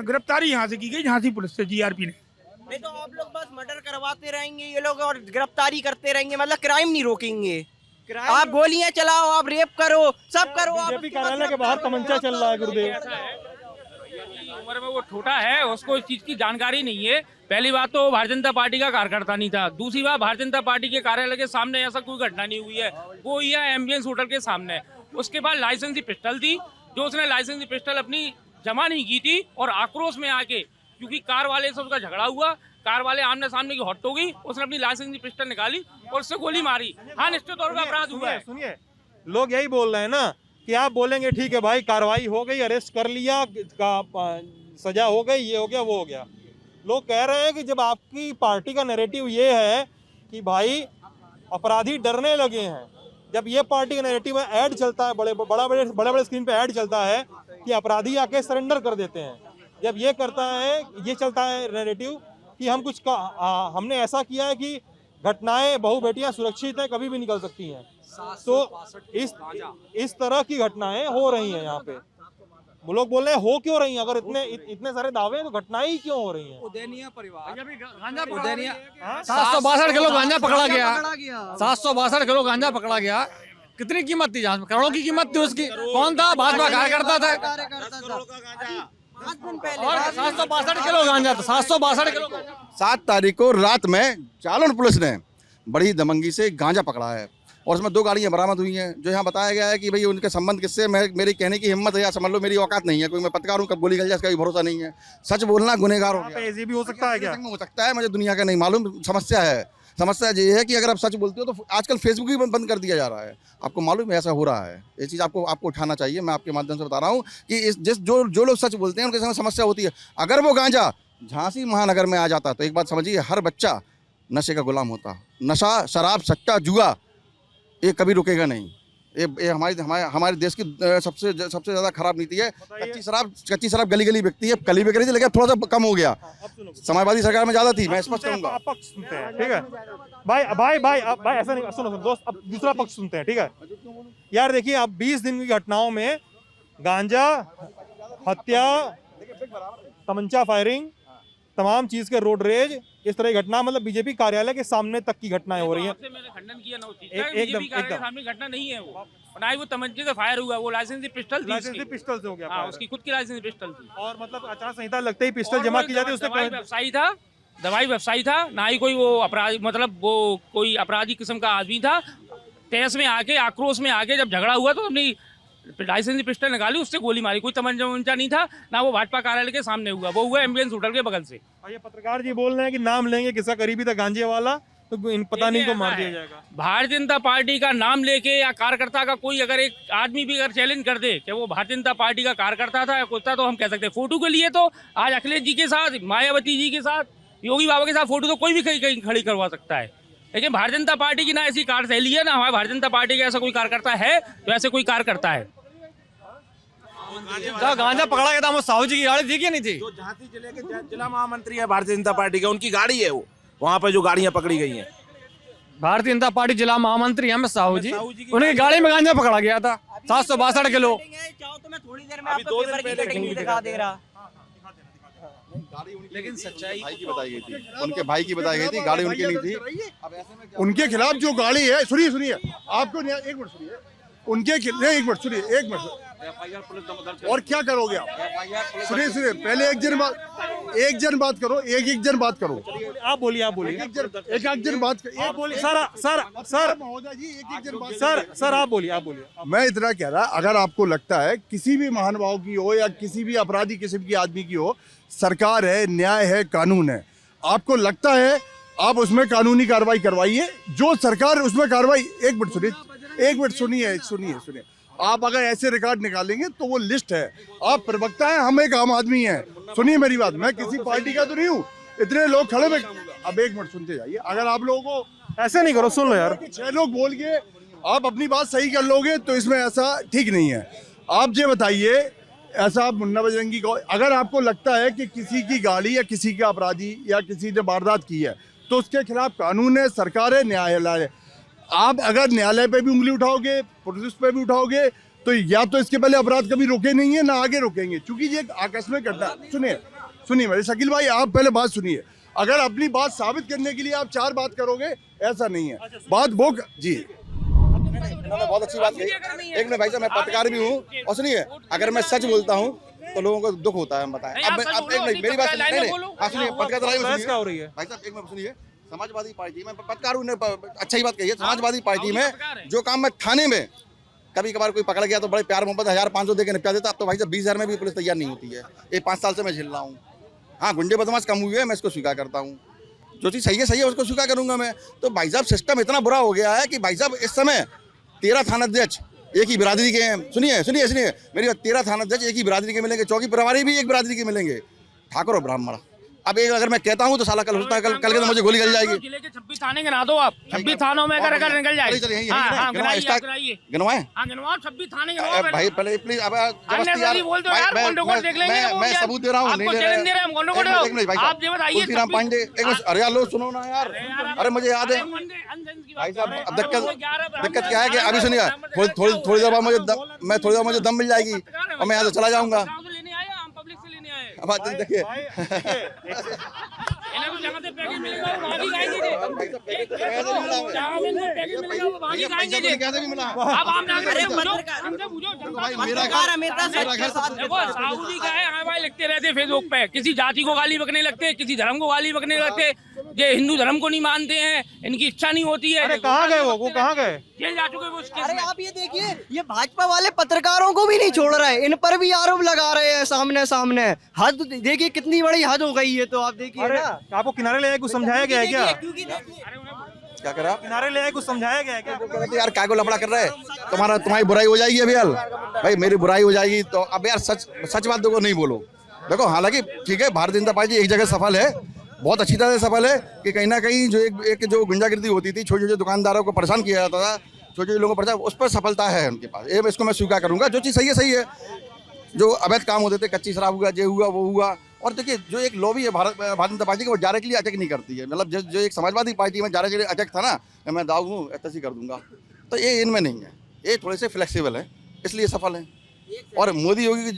गिरफ्तारी यहाँ से की गई, झांसी पुलिस से, जीआरपी ने। नहीं तो आप लोग बस मर्डर करवाते रहेंगे ये लोग और गिरफ्तारी करते रहेंगे, मतलब क्राइम नहीं रोकेंगे। आप गोलियां चलाओ, आप रेप करो, सब करो। बीजेपी कार्यालय के बाहर तमंचा चल रहा है गुरुदेव। उम्र में वो छोटा है, उसको इस चीज की जानकारी नहीं है। पहली बात तो भारतीय जनता पार्टी का कार्यकर्ता नहीं था, दूसरी बात भारतीय जनता पार्टी के कार्यालय के सामने ऐसा कोई घटना नहीं हुई है, वो हुई है एम्बियंस होटल के सामने। उसके बाद लाइसेंसी पिस्टल थी, जो उसने लाइसेंसी पिस्टल अपनी जमा नहीं की थी और आक्रोश में आके क्योंकि कार वाले से उसका झगड़ा हुआ, कार वाले आमने सामने की हट हो गई, उसने अपनी लाइसेंस की पिस्टल निकाली और उससे गोली मारी। हाँ, निश्चित तौर पर अपराध हुआ है। सुनिए, लोग यही बोल रहे हैं ना कि आप बोलेंगे ठीक है भाई, कार्रवाई हो गई, अरेस्ट कर लिया, सजा हो गई, ये हो गया, वो हो गया। लोग कह रहे हैं कि जब आपकी पार्टी का नैरेटिव ये है कि भाई अपराधी डरने लगे हैं, जब ये पार्टी का नैरेटिव में ऐड चलता है, बड़े बड़े स्क्रीन पे ऐड चलता है कि अपराधी आके सरेंडर कर देते हैं, जब ये करता है, ये चलता है नैरेटिव कि हम हमने ऐसा किया है कि घटनाएं बहू बेटियां सुरक्षित हैं, कभी भी निकल सकती हैं, तो इस तरह की घटनाएं हो रही हैं यहाँ पे। वो लोग बोल रहे हैं हो क्यों रही हैं, अगर इतने सारे दावे हैं तो घटनाएं ही क्यों हो रही हैं? उदयनिया परिवार 762 किलो गांजा पकड़ा गया, 762 किलो गांजा पकड़ा गया। कितनी कीमत थी? जहाँ करोड़ों की कीमत थी उसकी। कौन था? भाजपा कार्यकर्ता था। और 762 किलो गांजा था, 762 किलो। 7 तारीख को रात में जालौन पुलिस ने बड़ी दमंगी से गांजा पकड़ा है और उसमें 2 गाड़ियां बरामद हुई हैं। जो यहाँ बताया गया है कि भाई उनके संबंध किससे, मेरी कहने की हिम्मत है या समझ लो मेरी औकात नहीं है, कोई मैं पत्रकार हूँ, कब गोली चल जाए इसका भी भरोसा नहीं है। सच बोलना गुनहगार हो गया। ये भी हो सकता है क्या? हो सकता है, मुझे दुनिया का नहीं मालूम। समस्या ये है कि अगर आप सच बोलते हो तो आजकल फेसबुक भी बंद कर दिया जा रहा है। आपको मालूम है ऐसा हो रहा है? ये चीज़ आपको उठाना चाहिए। मैं आपके माध्यम से बता रहा हूँ कि जो लोग सच बोलते हैं उनके साथ समस्या होती है। अगर वो गांजा झांसी महानगर में आ जाता तो एक बात समझिए, हर बच्चा नशे का गुलाम होता। नशा, शराब, सट्टा, जुआ, ये कभी रुकेगा नहीं। ये हमारे देश की सबसे ज़्यादा खराब नीति है। कच्ची शराब गली गली बिकती है, कली बिक रही थी लेकिन थोड़ा सा कम हो गया। समाजवादी सरकार में ज़्यादा थी, मैं स्पष्ट कहूँगा। आप पक्ष सुनते हैं, ठीक है भाई ऐसा नहीं, सुनो दोस्त, अब दूसरा पक्ष सुनते हैं, ठीक है यार। देखिए, अब 20 दिन की घटनाओं में गांजा, हत्या, तमंचा फायरिंग, तमाम चीज के रोड रेज, इस तरह की घटना, मतलब बीजेपी कार्यालय के सामने तक की घटनाएं हो रही हैं। मैंने खंडन किया ना, एकदम सामने घटना नहीं है वो, ना ही वो तमंचे से फायर हुआ, वो लाइसेंसी पिस्टल से हो गया। हाँ, उसकी खुद की लाइसेंसी पिस्टल थी। और मतलब आचार संहिता लगते ही पिस्टल जमा की जाती है। उससे दवाई व्यवसायी था, ना ही कोई वो अपराधी, मतलब वो कोई अपराधी किस्म का आदमी था। तेज में आके, आक्रोश में आके जब झगड़ा हुआ तो अपनी लाइसेंसी पिस्टल निकाली, उससे गोली मारी। कोई तमंचा नहीं था, ना वो भाजपा कार्यालय के सामने हुआ, वो हुआ एम्बुलेंस होटल के बगल से। ये पत्रकार जी बोल रहे हैं कि नाम लेंगे किसका करीबी था गांजे वाला, तो पता नहीं को मार दिया जाएगा। भारतीय जनता पार्टी का नाम लेके या कार्यकर्ता का कोई अगर एक आदमी भी अगर चैलेंज कर दे कि वो भारतीय जनता पार्टी का कार्यकर्ता था या कुछ था, तो हम कह सकते हैं। फोटो के लिए तो आज अखिलेश जी के साथ, मायावती जी के साथ, योगी बाबा के साथ फोटो तो कोई भी कहीं खड़ी करवा सकता है, लेकिन भारतीय जनता पार्टी की ना ऐसी कार्यशैली है, ना हमारे भारतीय जनता पार्टी का ऐसा कोई कार्यकर्ता है तो ऐसे कोई कार्यकर्ता है। गांजा पकड़ा गया था, वो साहू जी की गाड़ी थी कि नहीं थी? जो झांसी जिले के जिला महामंत्री है भारतीय जनता पार्टी के, उनकी गाड़ी है वो, वहाँ पे जो गाड़ियाँ पकड़ी गई हैं। भारतीय जनता पार्टी जिला महामंत्री अमित साहू जी, उनकी गाड़ी में गांजा पकड़ा गया था 762 किलो। चाहो तो मैं थोड़ी देर में आपको पेपर की कटिंग भी दिखा दे रहा। लेकिन सच्चाई भाई की बताई गई थी, उनके भाई की बताई गई थी, गाड़ी उनकी नहीं थी। अब ऐसे में उनके खिलाफ जो गाड़ी है, सुनिए आपको, एक मिनट सुनिए, उनके खिलाफ, एक मिनट सुनिए, एक मिनट, और क्या करोगे आप? सुनिए, पहले एक जन बात करो, एक जन बात करो। आप बोलिए एक जन बात बोलिए। सर महोदय जी, एक जन बात। सर आप बोलिए। मैं इतना कह रहा, अगर आपको लगता है किसी भी महानुभाव की हो या किसी भी अपराधी किसी भी आदमी की हो, सरकार है, न्याय है, कानून है, आपको लगता है आप उसमें कानूनी कार्रवाई करवाइए। जो सरकार उसमें कार्रवाई, एक मिनट सुनिए, आप अगर ऐसे रिकॉर्ड निकालेंगे तो वो लिस्ट है। आप प्रवक्ता हैं, हम एक आम आदमी हैं। सुनिए मेरी बात, मैं किसी पार्टी का तो नहीं हूँ। इतने लोग खड़े में, अब एक मिनट सुनते जाइए। अगर आप लोगों को ऐसे नहीं करो, सुन लो यार, 6 लोग बोल के आप अपनी बात सही कर लोगे तो इसमें ऐसा ठीक नहीं है। आप ये बताइए, ऐसा आप मुन्ना बजरंगी को, अगर आपको लगता है कि किसी की गाड़ी या किसी का अपराधी या किसी ने वारदात की है तो उसके खिलाफ कानून है, सरकार है, न्यायालय है। आप अगर न्यायालय पे भी उंगली उठाओगे, पुलिस पे भी उठाओगे, तो या तो इसके पहले अपराध कभी रुके नहीं है, ना आगे रुकेंगे, क्योंकि ये आकस्मिक घटना। सुनिए मेरे शकील भाई, आप पहले बात सुनिए। अगर अपनी बात साबित करने के लिए आप 4 बात करोगे, ऐसा नहीं है। बात वो जी, उन्होंने बहुत अच्छी बात कही। एक मिनट भाई साहब, मैं पत्रकार भी हूँ, और सुनिए, अगर मैं सच बोलता हूँ तो लोगों को दुख होता है। बताएं अब एक मिनट मेरी बात सुनिए। पत्रकार क्या हो रही है भाई साहब, एक मिनट सुनिए। समाजवादी पार्टी में पत्रकार ने अच्छा ही बात कही है। समाजवादी पार्टी में जो काम मैं थाने में कभी कभार कोई पकड़ गया तो बड़े प्यार मोहब्बत 1500 देकर निपटा देता। अब तो भाई साहब 20,000 में भी पुलिस तैयार नहीं होती है। ये 5 साल से मैं झेल रहा हूँ। हाँ गुंडे बदमाश कम हुए हैं, मैं इसको स्वीकार करता हूँ। जो चीज़ सही है उसको स्वीकार करूंगा मैं। तो भाई साहब सिस्टम इतना बुरा हो गया है कि भाई साहब इस समय 13 थानाध्यक्ष एक ही बिरादरी के हैं। सुनिए मेरी बात, 13 थानाध्यक्ष एक ही बिरादरी के मिलेंगे, चौकी प्रभारी भी एक बिरादरी के मिलेंगे, ठाकुर और ब्राह्मण। अब एक अगर मैं कहता हूँ तो साला कल होता है, कल के तो मुझे गोली चल जाएगी। जिले के 26 थाने गिना दो आप, 26 थानों में अगर निकल जाए। गिनवाए 26 थाने गिनवाओ भाई पहले प्लीज। अब मैं सबूत दे रहा हूँ, आप ये बताइए। तुलसीराम पांडे एक मिनट, अरे यार लो सुनो ना यार, अरे मुझे याद है भाई साहब। अब दिक्कत क्या है कि अभी सुनिए, थोड़ी देर बाद मुझे दम मिल जाएगी और मैं यहाँ से चला जाऊंगा। अब देखिए कैसे भी मिला। लिखते रहते फेसबुक पे, किसी जाति को गाली बकने लगते, किसी धर्म को गाली बकने लगते, ये हिंदू धर्म को नहीं मानते हैं, इनकी इच्छा नहीं होती है। अरे कहाँ गए वो कहाँ गए? जेल जा चुके वो उस केस अरे में। आप ये देखिए, ये भाजपा वाले पत्रकारों को भी नहीं छोड़ रहे, इन पर भी आरोप लगा रहे हैं सामने। हद देखिए कितनी बड़ी हद हो गई है। तो आप देखिए ना, आपको किनारे ले कुछ समझाया गया है क्या? क्या करा? किनारे ले कुछ समझाया गया है क्या? कहते यार क्या को लफड़ा कर रहे हैं, तुम्हारी बुराई हो जाएगी अभी यार। भाई मेरी बुराई हो जाएगी तो अब यार सच बात देखो नहीं बोलो। देखो हालांकि ठीक है, भारतीय जनता पार्टी एक जगह सफल है, बहुत अच्छी तरह से सफल है कि कहीं ना कहीं जो एक जो गुंडागिर्दी होती थी, छोटे दुकानदारों को परेशान किया जाता था, छोटे लोगों को परेशान, उस पर सफलता है उनके पास। ये इसको मैं स्वीकार करूंगा। जो चीज़ सही है। जो अवैध काम होते थे, कच्ची शराब हुआ, ये हुआ वो हुआ। और देखिए जो एक लॉबी है भारतीय जनता पार्टी की, वो डायरेक्टली अटैक नहीं करती है। मतलब जो एक समाजवादी पार्टी में डायरेक्टली अटैक था ना, मैं दाऊ हूँ ऐसी कर दूंगा, तो ये इनमें नहीं है। ये थोड़े से फ्लेक्सिबल है, इसलिए सफल है। और मोदी योगी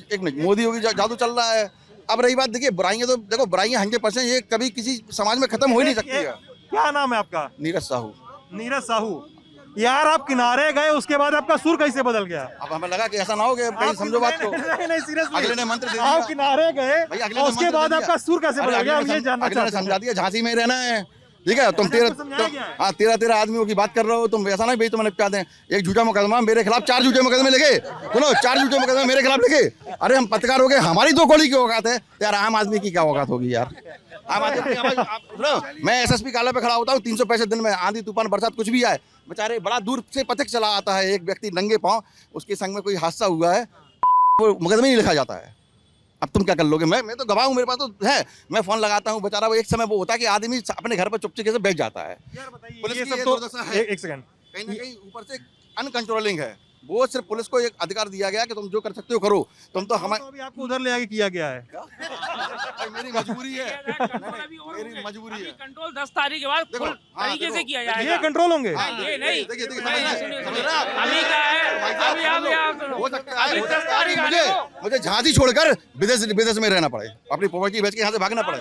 जादू चल रहा है। अब रही बात देखिए बुराइयां, तो देखो बुराइयां 100% ये कभी किसी समाज में खत्म हो ही नहीं सकती है। क्या नाम है आपका? नीरज साहू। नीरज साहू। यार आप किनारे गए, उसके बाद आपका सुर कैसे बदल गया? अब हमें लगा कि ऐसा ना हो कि कहीं समझो बात को। नहीं सीरियसली, अगले ने मंत्र दे दिया। आप किनारे गए, उसके बाद आपका सुर कैसे बदल गया? ये जानना चाहते हैं। समझा दिया झांसी में रहना है, ठीक है। तुम 13 आदमियों की बात कर रहे हो, तुम ऐसा ना भाई तुम्हें निपटा दें। एक झूठा मुकदमा मेरे खिलाफ, 4 झूठे मुकदमे लगे। सुनो, 4 झूठे मुकदमे मेरे खिलाफ लगे। अरे हम पत्रकार हो गए, हमारी 2 गोली की औकात है यार, आम आदमी की क्या औकात होगी यार? आम आदमी मैं SSP काला पे खड़ा होता हूँ 365 दिन में, आंधी तूफान बरसात कुछ भी आए, बेचारे बड़ा दूर से पथिक चला आता है। एक व्यक्ति नंगे पांव, उसके संग में कोई हादसा हुआ है, वो मुकदमे नहीं लिखा जाता है। अब तुम क्या कर लोगे? मैं तो गवाह हूँ, मेरे पास तो है। मैं फोन लगाता हूँ, बेचारा वो एक समय वो होता है कि आदमी अपने घर पर चुपचाप से बैठ जाता है। पुलिस की ये दुर्दशा है। एक सेकंड, कहीं ना कहीं ऊपर से अनकंट्रोलिंग है। वो सिर्फ पुलिस को एक अधिकार दिया गया कि तुम जो कर सकते हो करो। तुम तो हमारे आपको उधर ले आके किया गया है। मेरी मजबूरी है, मेरी मजबूरी है। कंट्रोल 10 तारीख के बाद फुल तरीके से किया जाएगा। ये कंट्रोल होंगे? ये नहीं, देखिए अभी क्या है, हो सकता है मुझे झांसी छोड़कर विदेश में रहना पड़े, अपनी प्रॉपर्टी बेच के यहाँ से भागना पड़े।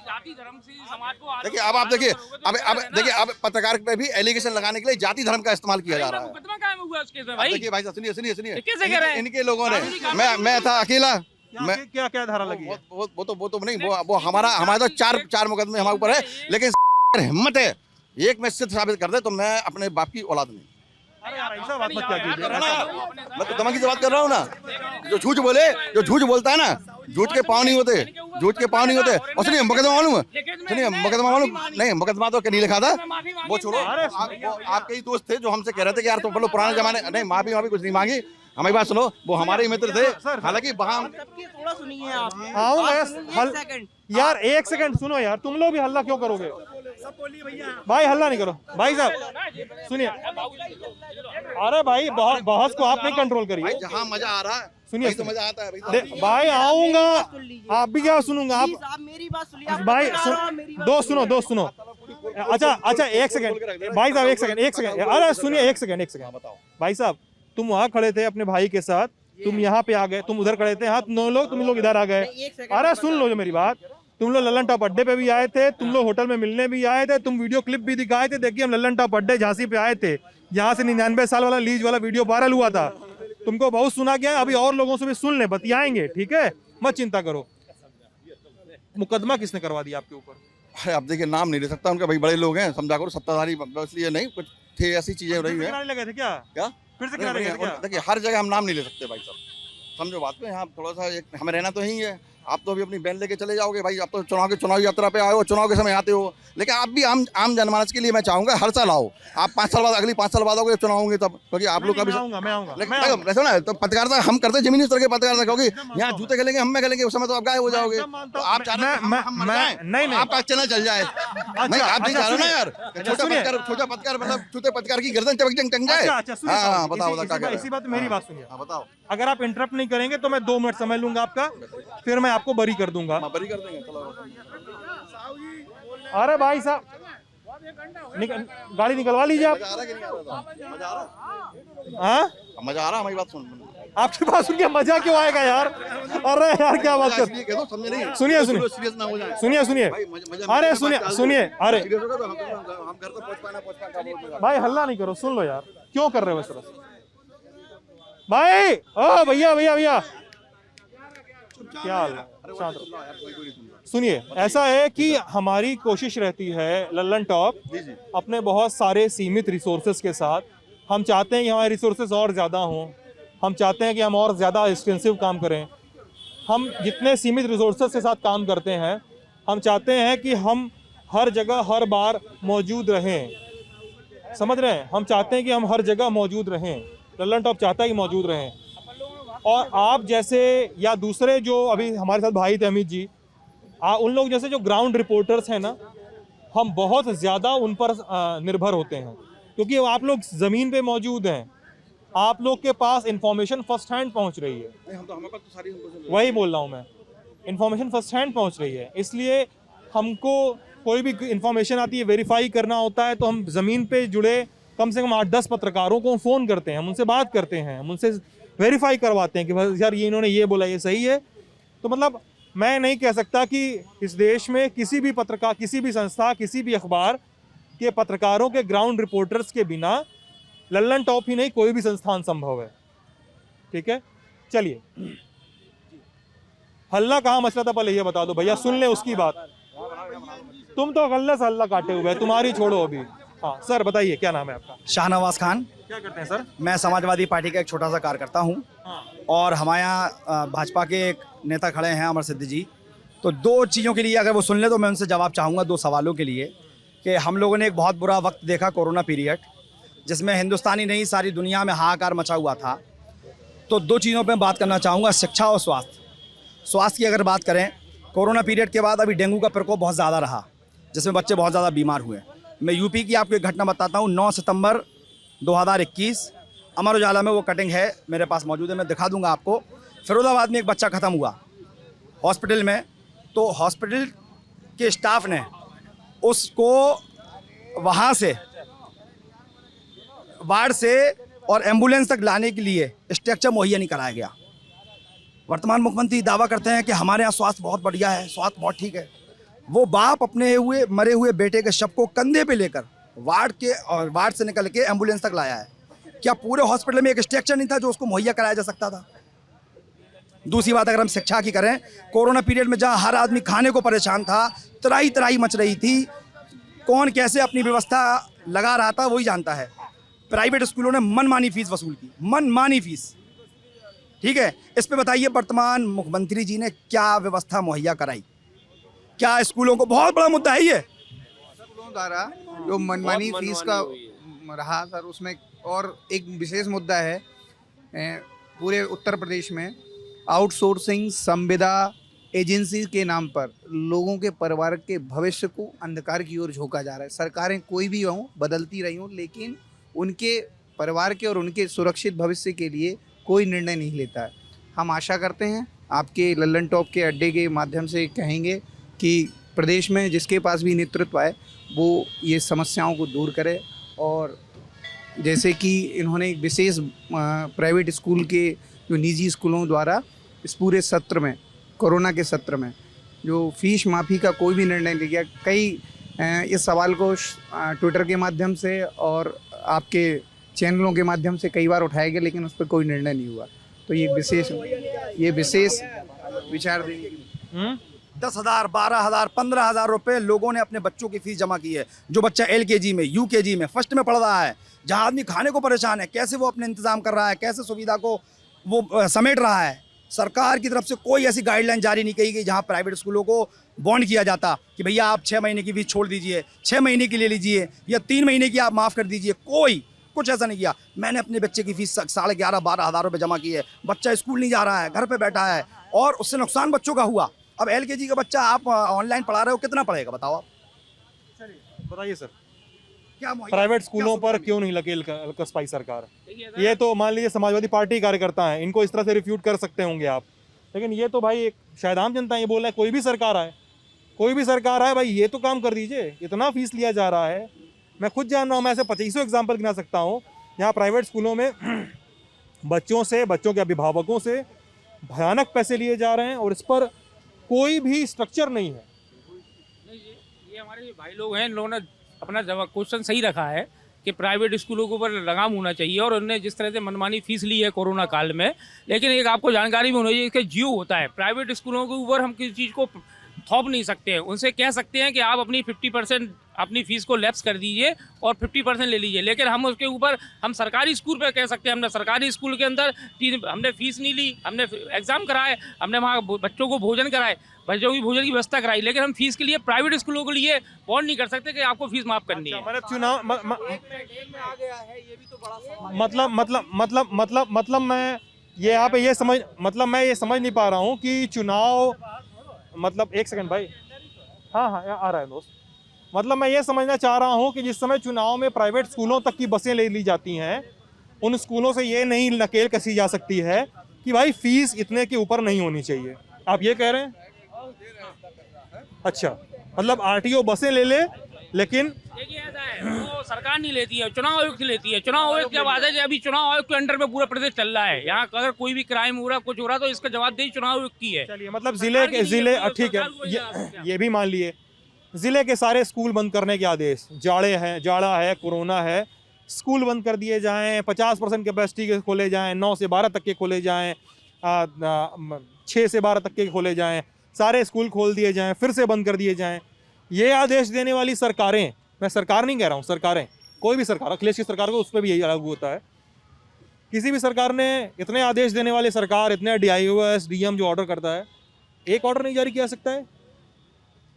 जाति धर्म से समाज को देखिए अब आप देखिए, अब पत्रकार पे भी एलिगेशन लगाने के लिए जाति धर्म का इस्तेमाल किया जा रहा है। मुकदमा कायम हुआ उसके से भाई। देखिए भाई साहब सुनिए, कैसे कह रहे हैं? इनके लोगों ने, मैं था अकेला। मैं क्या धारा लगी है? वो तो नहीं, वो हमारा तो चार मुकदमे हमारे ऊपर है, लेकिन हिम्मत है एक में सिद्ध साबित कर दे तो मैं अपने बाप की औलाद नहीं। अरे यार ऐसा बात मत क्या कीजिए। मैं तो दमकी से बात कर रहा हूँ ना। जो झूठ बोलता है ना, झूठ के पाँव नहीं होते। और सुनिए मुकदमा मालूम नहीं, मुकदमा तो नहीं लिखा था, वो छोड़ो। आपके ही दोस्त थे जो हमसे कह रहे थे कि यार तुम बोलो पुराने जमाने, नहीं माफी कुछ नहीं मांगी। हमारी बात सुनो, वो हमारे ही मित्र थे, हालांकि वहाँ थोड़ा सुनिए आप। यार एक सेकंड सुनो यार, तुम लोग भी हल्ला क्यों करोगे? भाई हल्ला नहीं करो भाई साहब, सुनिए। अरे भाई बहस को आप नहीं कंट्रोल करिए। जहाँ मजा आ रहा है सुनिए, तो मजा आता है भाई आऊंगा, आप भी क्या सुनूंगा? आप मेरी बात सुनिए भाई दोस्त सुनो। अच्छा एक सेकंड भाई साहब, एक सेकंड। अरे सुनिए एक सेकंड बताओ भाई साहब, तुम वहाँ खड़े थे अपने भाई के साथ, तुम यहाँ पे आ गए, तुम उधर खड़े थे, हाँ तुम लोग इधर आ गए। अरे सुन लो जो मेरी बात, तुम लोग लल्लन टॉप अड्डे पे भी आए थे, तुम लोग होटल में मिलने भी आए थे, तुम वीडियो क्लिप भी दिखाए थे। देखिए हम लल्लन टॉप अड्डे झांसी पे आए थे, जहाँ से 99 साल वाला लीज वाला वीडियो वायरल हुआ था। तुमको बहुत सुना गया, अभी और लोगों से भी सुन ले, बतियाएंगे, ठीक है? मत चिंता करो। मुकदमा किसने करवा दिया आपके ऊपर? अरे आप देखिए नाम नहीं ले सकता उनका, भाई बड़े लोग हैं, समझा करो, सत्ताधारी, इसलिए नहीं कुछ थे, ऐसी चीजें हो रही है। लगे थे क्या? फिर से किनारे लगे थे क्या? देखिए हर जगह हम नाम नहीं ले सकते भाई साहब, समझो बात को। यहाँ थोड़ा सा हमें रहना तो ही है, आप तो अभी अपनी बहन लेके चले जाओगे भाई, आप तो चुनाव यात्रा पे आए हो, चुनाव के समय आते हो, लेकिन आप भी आम जनमानस के लिए मैं चाहूंगा हर साल आओ। आप 5 साल बाद, अगली 5 साल बाद आओगे चुनाव होंगे तब, क्योंकि आप लोग का भी मैं आऊंगा। लेकिन ऐसा ना, तो पत्रकारिता हम करते जमीनी स्तर के पत्रकारिता, क्योंकि यहाँ जूते खेलेंगे, हम में खेलेंगे, उस समय तो आप गायब हो जाओगे। तो आप चाहते हैं हम मर जाएं, नहीं आपका चैनल चल जाए। नहीं, आप नहीं चाह रहे ना यार, छोटा पत्रकार मतलब छोटे पत्रकार की गर्दन टंग जाए। हाँ बताओ क्या, इसी बात मेरी बात सुनिए। बताओ। अगर आप इंटरप्ट नहीं करेंगे तो मैं 2 मिनट समय लूंगा आपका, फिर मैं आपको बरी कर दूंगा। बरी कर देंगे, चलो। अरे भाई साहब, गाड़ी निकलवा लीजिए आप। हाँ, मजा आ रहा, हमारी बात सुन। आपकी बात सुन के मजा क्यों आएगा यार? अरे यार क्या बात कर, सुनिए अरे सुनिए अरे भाई हल्ला नहीं करो, सुन लो यार, क्यों कर रहे हो इस तरह से भाई? ओ भैया क्या हाल है? शांत रहो। सुनिए, ऐसा है कि हमारी कोशिश रहती है लल्लन टॉप अपने बहुत सारे सीमित रिसोर्सेज के साथ, हम चाहते हैं कि हमारे रिसोर्सेज और ज़्यादा हों, हम चाहते हैं कि हम और ज़्यादा एक्सटेंसिव काम करें। हम जितने सीमित रिसोर्सेज के साथ काम करते हैं, हम चाहते हैं कि हम हर जगह हर बार मौजूद रहें, समझ रहे हैं? हम चाहते हैं कि हम हर जगह मौजूद रहें, लल्लन टॉप चाहता है कि मौजूद रहें। और आप जैसे या दूसरे जो अभी हमारे साथ भाई थे अमित जी, उन लोग जैसे जो ग्राउंड रिपोर्टर्स हैं ना, हम बहुत ज़्यादा उन पर निर्भर होते हैं, क्योंकि आप लोग ज़मीन पे मौजूद हैं, आप लोग के पास इंफॉर्मेशन फर्स्ट हैंड पहुंच रही है। वही बोल रहा हूं मैं, इंफॉर्मेशन फर्स्ट हैंड पहुंच रही है, इसलिए हमको कोई भी इंफॉर्मेशन आती है वेरीफाई करना होता है, तो हम ज़मीन पे जुड़े कम से कम 8-10 पत्रकारों को फ़ोन करते हैं, हम उनसे बात करते हैं, हम उनसे वेरीफाई करवाते हैं कि बस यार ये इन्होंने ये बोला, ये सही है। तो मतलब मैं नहीं कह सकता कि इस देश में किसी भी पत्रकार, किसी भी संस्था, किसी भी अखबार के पत्रकारों के, ग्राउंड रिपोर्टर्स के बिना लल्लन टॉप ही नहीं कोई भी संस्थान संभव है। ठीक है, चलिए, हल्ला कहाँ मचला था पहले ये बता दो भैया, सुन ले उसकी बात। तुम तो गल्ले से हल्ला काटे हुए, तुम्हारी छोड़ो अभी। हाँ सर बताइए, क्या नाम है आपका? शाहनवाज खान। क्या करते हैं सर? मैं समाजवादी पार्टी का एक छोटा सा कार्यकर्ता हूँ। और हमारे यहाँ भाजपा के एक नेता खड़े हैं अमर सिद्ध जी। तो 2 चीज़ों के लिए अगर वो सुन ले तो मैं उनसे जवाब चाहूँगा, 2 सवालों के लिए। कि हम लोगों ने एक बहुत बुरा वक्त देखा, कोरोना पीरियड, जिसमें हिंदुस्तानी नहीं सारी दुनिया में हाहाकार मचा हुआ था। तो 2 चीज़ों पे बात करना चाहूँगा, शिक्षा और स्वास्थ्य। स्वास्थ्य की अगर बात करें, कोरोना पीरियड के बाद अभी डेंगू का प्रकोप बहुत ज़्यादा रहा, जिसमें बच्चे बहुत ज़्यादा बीमार हुए। मैं यूपी की आपको एक घटना बताता हूँ। 9 सितंबर 2021 अमर उजाला में वो कटिंग है, मेरे पास मौजूद है, मैं दिखा दूंगा आपको। फिरोजाबाद में एक बच्चा ख़त्म हुआ हॉस्पिटल में, तो हॉस्पिटल के स्टाफ ने उसको वहाँ से, वार्ड से और एम्बुलेंस तक लाने के लिए स्ट्रक्चर मुहैया नहीं कराया गया। वर्तमान मुख्यमंत्री दावा करते हैं कि हमारे यहाँ स्वास्थ्य बहुत बढ़िया है, स्वास्थ्य बहुत ठीक है। वो बाप अपने मरे हुए बेटे के शव को कंधे पे लेकर वार्ड से निकल के एम्बुलेंस तक लाया है। क्या पूरे हॉस्पिटल में एक स्ट्रक्चर नहीं था जो उसको मुहैया कराया जा सकता था? दूसरी बात अगर हम शिक्षा की करें, कोरोना पीरियड में जहां हर आदमी खाने को परेशान था, त्राही मच रही थी, कौन कैसे अपनी व्यवस्था लगा रहा था वही जानता है। प्राइवेट स्कूलों ने मनमानी फीस वसूल की, मनमानी फीस। ठीक है, इस पे बताइए वर्तमान मुख्यमंत्री जी ने क्या व्यवस्था मुहैया कराई? क्या स्कूलों को, बहुत बड़ा मुद्दा है ये स्कूलों द्वारा जो मनमानी फीस का रहा सर, उसमें और एक विशेष मुद्दा है पूरे उत्तर प्रदेश में आउटसोर्सिंग संविदा एजेंसी के नाम पर लोगों के परिवार के भविष्य को अंधकार की ओर झोंका जा रहा है। सरकारें कोई भी हों, बदलती रही हों, लेकिन उनके परिवार के और उनके सुरक्षित भविष्य के लिए कोई निर्णय नहीं लेता है। हम आशा करते हैं आपके लल्लन टॉप के अड्डे के माध्यम से कहेंगे कि प्रदेश में जिसके पास भी नेतृत्व आए वो ये समस्याओं को दूर करे। और जैसे कि इन्होंने एक विशेष प्राइवेट स्कूल के जो निजी स्कूलों द्वारा इस पूरे सत्र में, कोरोना के सत्र में, जो फीस माफ़ी का कोई भी निर्णय नहीं लिया। कई इस सवाल को ट्विटर के माध्यम से और आपके चैनलों के माध्यम से कई बार उठाया गया, लेकिन उस पर कोई निर्णय नहीं हुआ। तो ये विशेष विचार देंगे। 10,000, 12,000, 15,000 रुपये लोगों ने अपने बच्चों की फीस जमा की है। जो बच्चा LKG में, UKG में, फर्स्ट में पढ़ रहा है, जहां आदमी खाने को परेशान है, कैसे वो अपने इंतजाम कर रहा है, कैसे सुविधा को वो समेट रहा है, सरकार की तरफ से कोई ऐसी गाइडलाइन जारी नहीं की गई जहां प्राइवेट स्कूलों को बॉन्ड किया जाता कि भैया आप 6 महीने की फीस छोड़ दीजिए, 6 महीने की ले लीजिए या 3 महीने की आप माफ़ कर दीजिए। कोई कुछ ऐसा नहीं किया। मैंने अपने बच्चे की फीस 11,500-12 हज़ार रुपये जमा की है। बच्चा स्कूल नहीं जा रहा है, घर पे बैठा है और उससे नुकसान बच्चों का हुआ। अब LKG का बच्चा आप ऑनलाइन पढ़ा रहे हो, कितना पढ़ेगा बताओ आप? बताइए सर, क्या प्राइवेट स्कूलों पर क्यों नहीं लगे कसपाई पाई सरकार? ये तो मान लीजिए समाजवादी पार्टी कार्यकर्ता हैं, इनको इस तरह से रिफ्यूट कर सकते होंगे आप, लेकिन ये तो भाई एक शायद आम जनता ये बोल रहा है कोई भी सरकार आए, कोई भी सरकार आए भाई ये तो काम कर दीजिए। इतना फीस लिया जा रहा है, मैं खुद जान रहा हूँ, मैं ऐसे 2500 एग्जाम्पल गिना सकता हूँ यहाँ प्राइवेट स्कूलों में बच्चों से, बच्चों के अभिभावकों से भयानक पैसे लिए जा रहे हैं और इस पर कोई भी स्ट्रक्चर नहीं है। ये हमारे भाई लोग हैं, इन लोगों ने अपना जवाब क्वेश्चन सही रखा है कि प्राइवेट स्कूलों के ऊपर लगाम होना चाहिए और उन्होंने जिस तरह से मनमानी फीस ली है कोरोना काल में, लेकिन एक आपको जानकारी भी होनी चाहिए कि जियो होता है, प्राइवेट स्कूलों के ऊपर हम किसी चीज़ को थोप नहीं सकते हैं। उनसे कह सकते हैं कि आप अपनी 50% अपनी फ़ीस को लैप्स कर दीजिए और 50% ले लीजिए, लेकिन हम उसके ऊपर हम सरकारी स्कूल पे कह सकते हैं हमने सरकारी स्कूल के अंदर हमने फ़ीस नहीं ली, हमने एग्ज़ाम कराए, हमने वहाँ बच्चों को भोजन कराए, बच्चों की भोजन की व्यवस्था कराई, लेकिन हम फीस के लिए प्राइवेट स्कूलों के लिए बॉन्ड नहीं कर सकते कि आपको फीस माफ़ करनी है। हमारे चुनाव मतलब मैं ये यहाँ पे ये समझ मतलब मैं ये समझ नहीं पा रहा हूँ कि चुनाव मतलब एक सेकंड भाई, हाँ आ रहा है दोस्त, मतलब मैं ये समझना चाह रहा हूँ कि जिस समय चुनाव में प्राइवेट स्कूलों तक की बसें ले ली जाती हैं, उन स्कूलों से ये नहीं नकेल कसी जा सकती है कि भाई फीस इतने के ऊपर नहीं होनी चाहिए। आप ये कह रहे हैं? अच्छा, मतलब RTO बसें ले ले, लेकिन देखिए ऐसा है, वो सरकार नहीं लेती है, चुनाव आयोग लेती है। चुनाव आयोग की बात है कि अभी चुनाव आयोग के अंडर में पूरा प्रदेश चल रहा है। यहाँ अगर कोई भी क्राइम हो रहा, कुछ हो रहा, तो इसका जवाबदेही चुनाव आयोग की है। चलिए, मतलब जिले ठीक है, ये भी मान लिए जिले के सारे स्कूल बंद करने के आदेश, जाड़ा है, कोरोना है, स्कूल बंद कर दिए जाएं, 50% कैपेसिटी के खोले जाएं, 9 से 12 तक के खोले जाएं, 6 से 12 तक के खोले जाएं, सारे स्कूल खोल दिए जाएं, फिर से बंद कर दिए जाएं। ये आदेश देने वाली सरकारें, मैं सरकार नहीं कह रहा हूँ, सरकारें, कोई भी सरकार, अखिलेश की सरकार को उस पर भी यही लागू होता है। किसी भी सरकार ने इतने आदेश देने वाली सरकार, इतने DIOS DM जो ऑर्डर करता है, एक ऑर्डर नहीं जारी किया सकता है।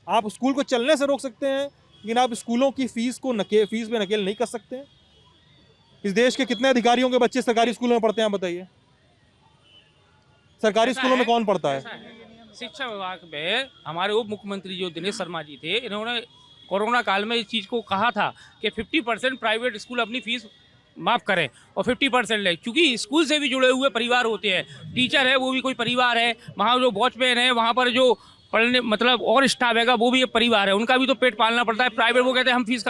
आप स्कूल को चलने से रोक सकते हैं, लेकिन आप स्कूलों की फीस पे नकेल नहीं कर सकते हैं। इस देश के कितने अधिकारियों के बच्चे सरकारी स्कूलों में पढ़ते हैं, बताइए? सरकारी स्कूलों में कौन पढ़ता है? शिक्षा विभाग में हमारे उप मुख्यमंत्री जो दिनेश शर्मा जी थे, इन्होंने कोरोना काल में इस चीज़ को कहा था कि 50% प्राइवेट स्कूल अपनी फीस माफ़ करें और 50% लें, क्योंकि स्कूल से भी जुड़े हुए परिवार होते हैं। टीचर है वो भी कोई परिवार है, वहाँ जो वॉचमैन है, वहाँ पर जो पढ़ने मतलब और स्टाफ है वो भी एक परिवार है, उनका भी तो पेट पालना पड़ता है। प्राइवेट वो कहते हैं हम फीस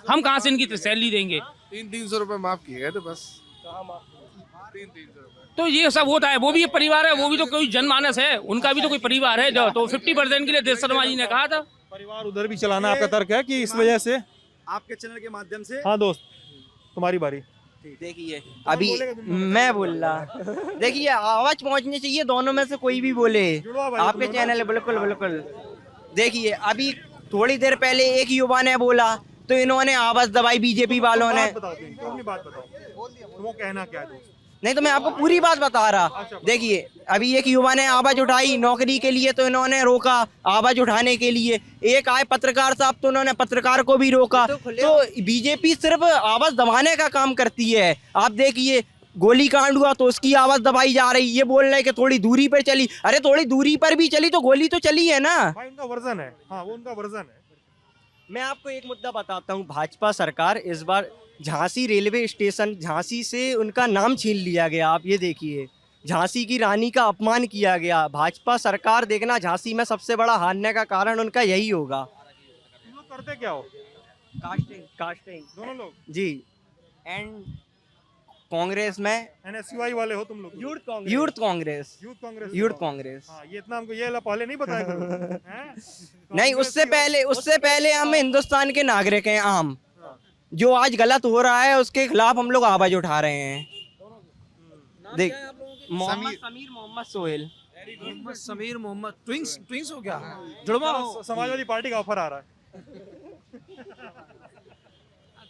हम कहाँ से इनकी सैलरी देंगे? 300 रुपये माफ़ किए गए थे बस। 300 तो ये सब होता है, वो भी एक परिवार है, वो भी तो कोई जनमानस है, उनका भी तो कोई परिवार है। तो 50% के लिए देश शर्मा जी ने कहा था। परिवार उधर भी चलाना आपका तर्क है कि इस वजह से? आपके चैनल के माध्यम से। हाँ दोस्त, तुम्हारी बारी। देखिए अभी मैं बोल रहा, देखिए आवाज पहुंचनी चाहिए, दोनों में से कोई भी बोले। आपके चैनल है, बिल्कुल बिल्कुल। देखिए अभी थोड़ी देर पहले एक युवा ने बोला तो इन्होंने आवाज दबाई बीजेपी वालों ने। बात बताओ, वो कहना क्या है? नहीं तो मैं आपको पूरी बात बता रहा। देखिए अभी एक युवा ने आवाज उठाई नौकरी के लिए, तो इन्होंने रोका आवाज उठाने के लिए। एक आए पत्रकार साहब, तो उन्होंने पत्रकार को भी रोका। तो बीजेपी सिर्फ आवाज दबाने का काम करती है। आप देखिए गोली कांड हुआ तो उसकी आवाज दबाई जा रही, ये बोल रहे हैं कि थोड़ी दूरी पर चली। अरे थोड़ी दूरी पर भी चली तो गोली तो चली है ना। भाई उनका वर्जन है, हाँ वो उनका वर्जन है। मैं आपको एक मुद्दा बताता हूँ। भाजपा सरकार इस बार झांसी रेलवे स्टेशन, झांसी से उनका नाम छीन लिया गया। आप ये देखिए, झांसी की रानी का अपमान किया गया। भाजपा सरकार देखना झांसी में सबसे बड़ा हारने का कारण उनका यही होगा। तुम लोग करते क्या हो? कास्टिंग दोनों लोग जी। एंड कांग्रेस में NSUI वाले हो तुम लोग? यूथ कांग्रेस। हाँ, ये इतना हमको ये पहले नहीं बताया करो। नहीं, उससे पहले हम हिंदुस्तान के नागरिक हैं आम। जो आज गलत हो रहा है उसके खिलाफ हम लोग आवाज उठा रहे हैं। देख मोहम्मद सोहेल, समीर मोहम्मद, ट्विंस हो क्या? जुड़वा हो? समाजवादी पार्टी का ऑफर आ रहा है।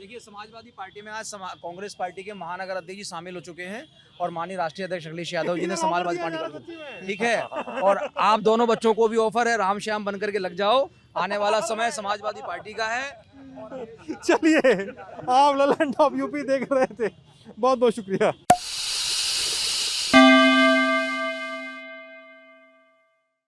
देखिए समाजवादी पार्टी में आज कांग्रेस पार्टी के महानगर अध्यक्ष जी शामिल हो चुके हैं और माननीय राष्ट्रीय अध्यक्ष अखिलेश यादव जी ने समाजवादी पार्टी का, ठीक है, और आप दोनों बच्चों को भी ऑफर है, राम श्याम बन करके लग जाओ, आने वाला समय समाजवादी पार्टी का है। चलिए, आप ललन टॉप यूपी देख रहे थे, बहुत बहुत शुक्रिया।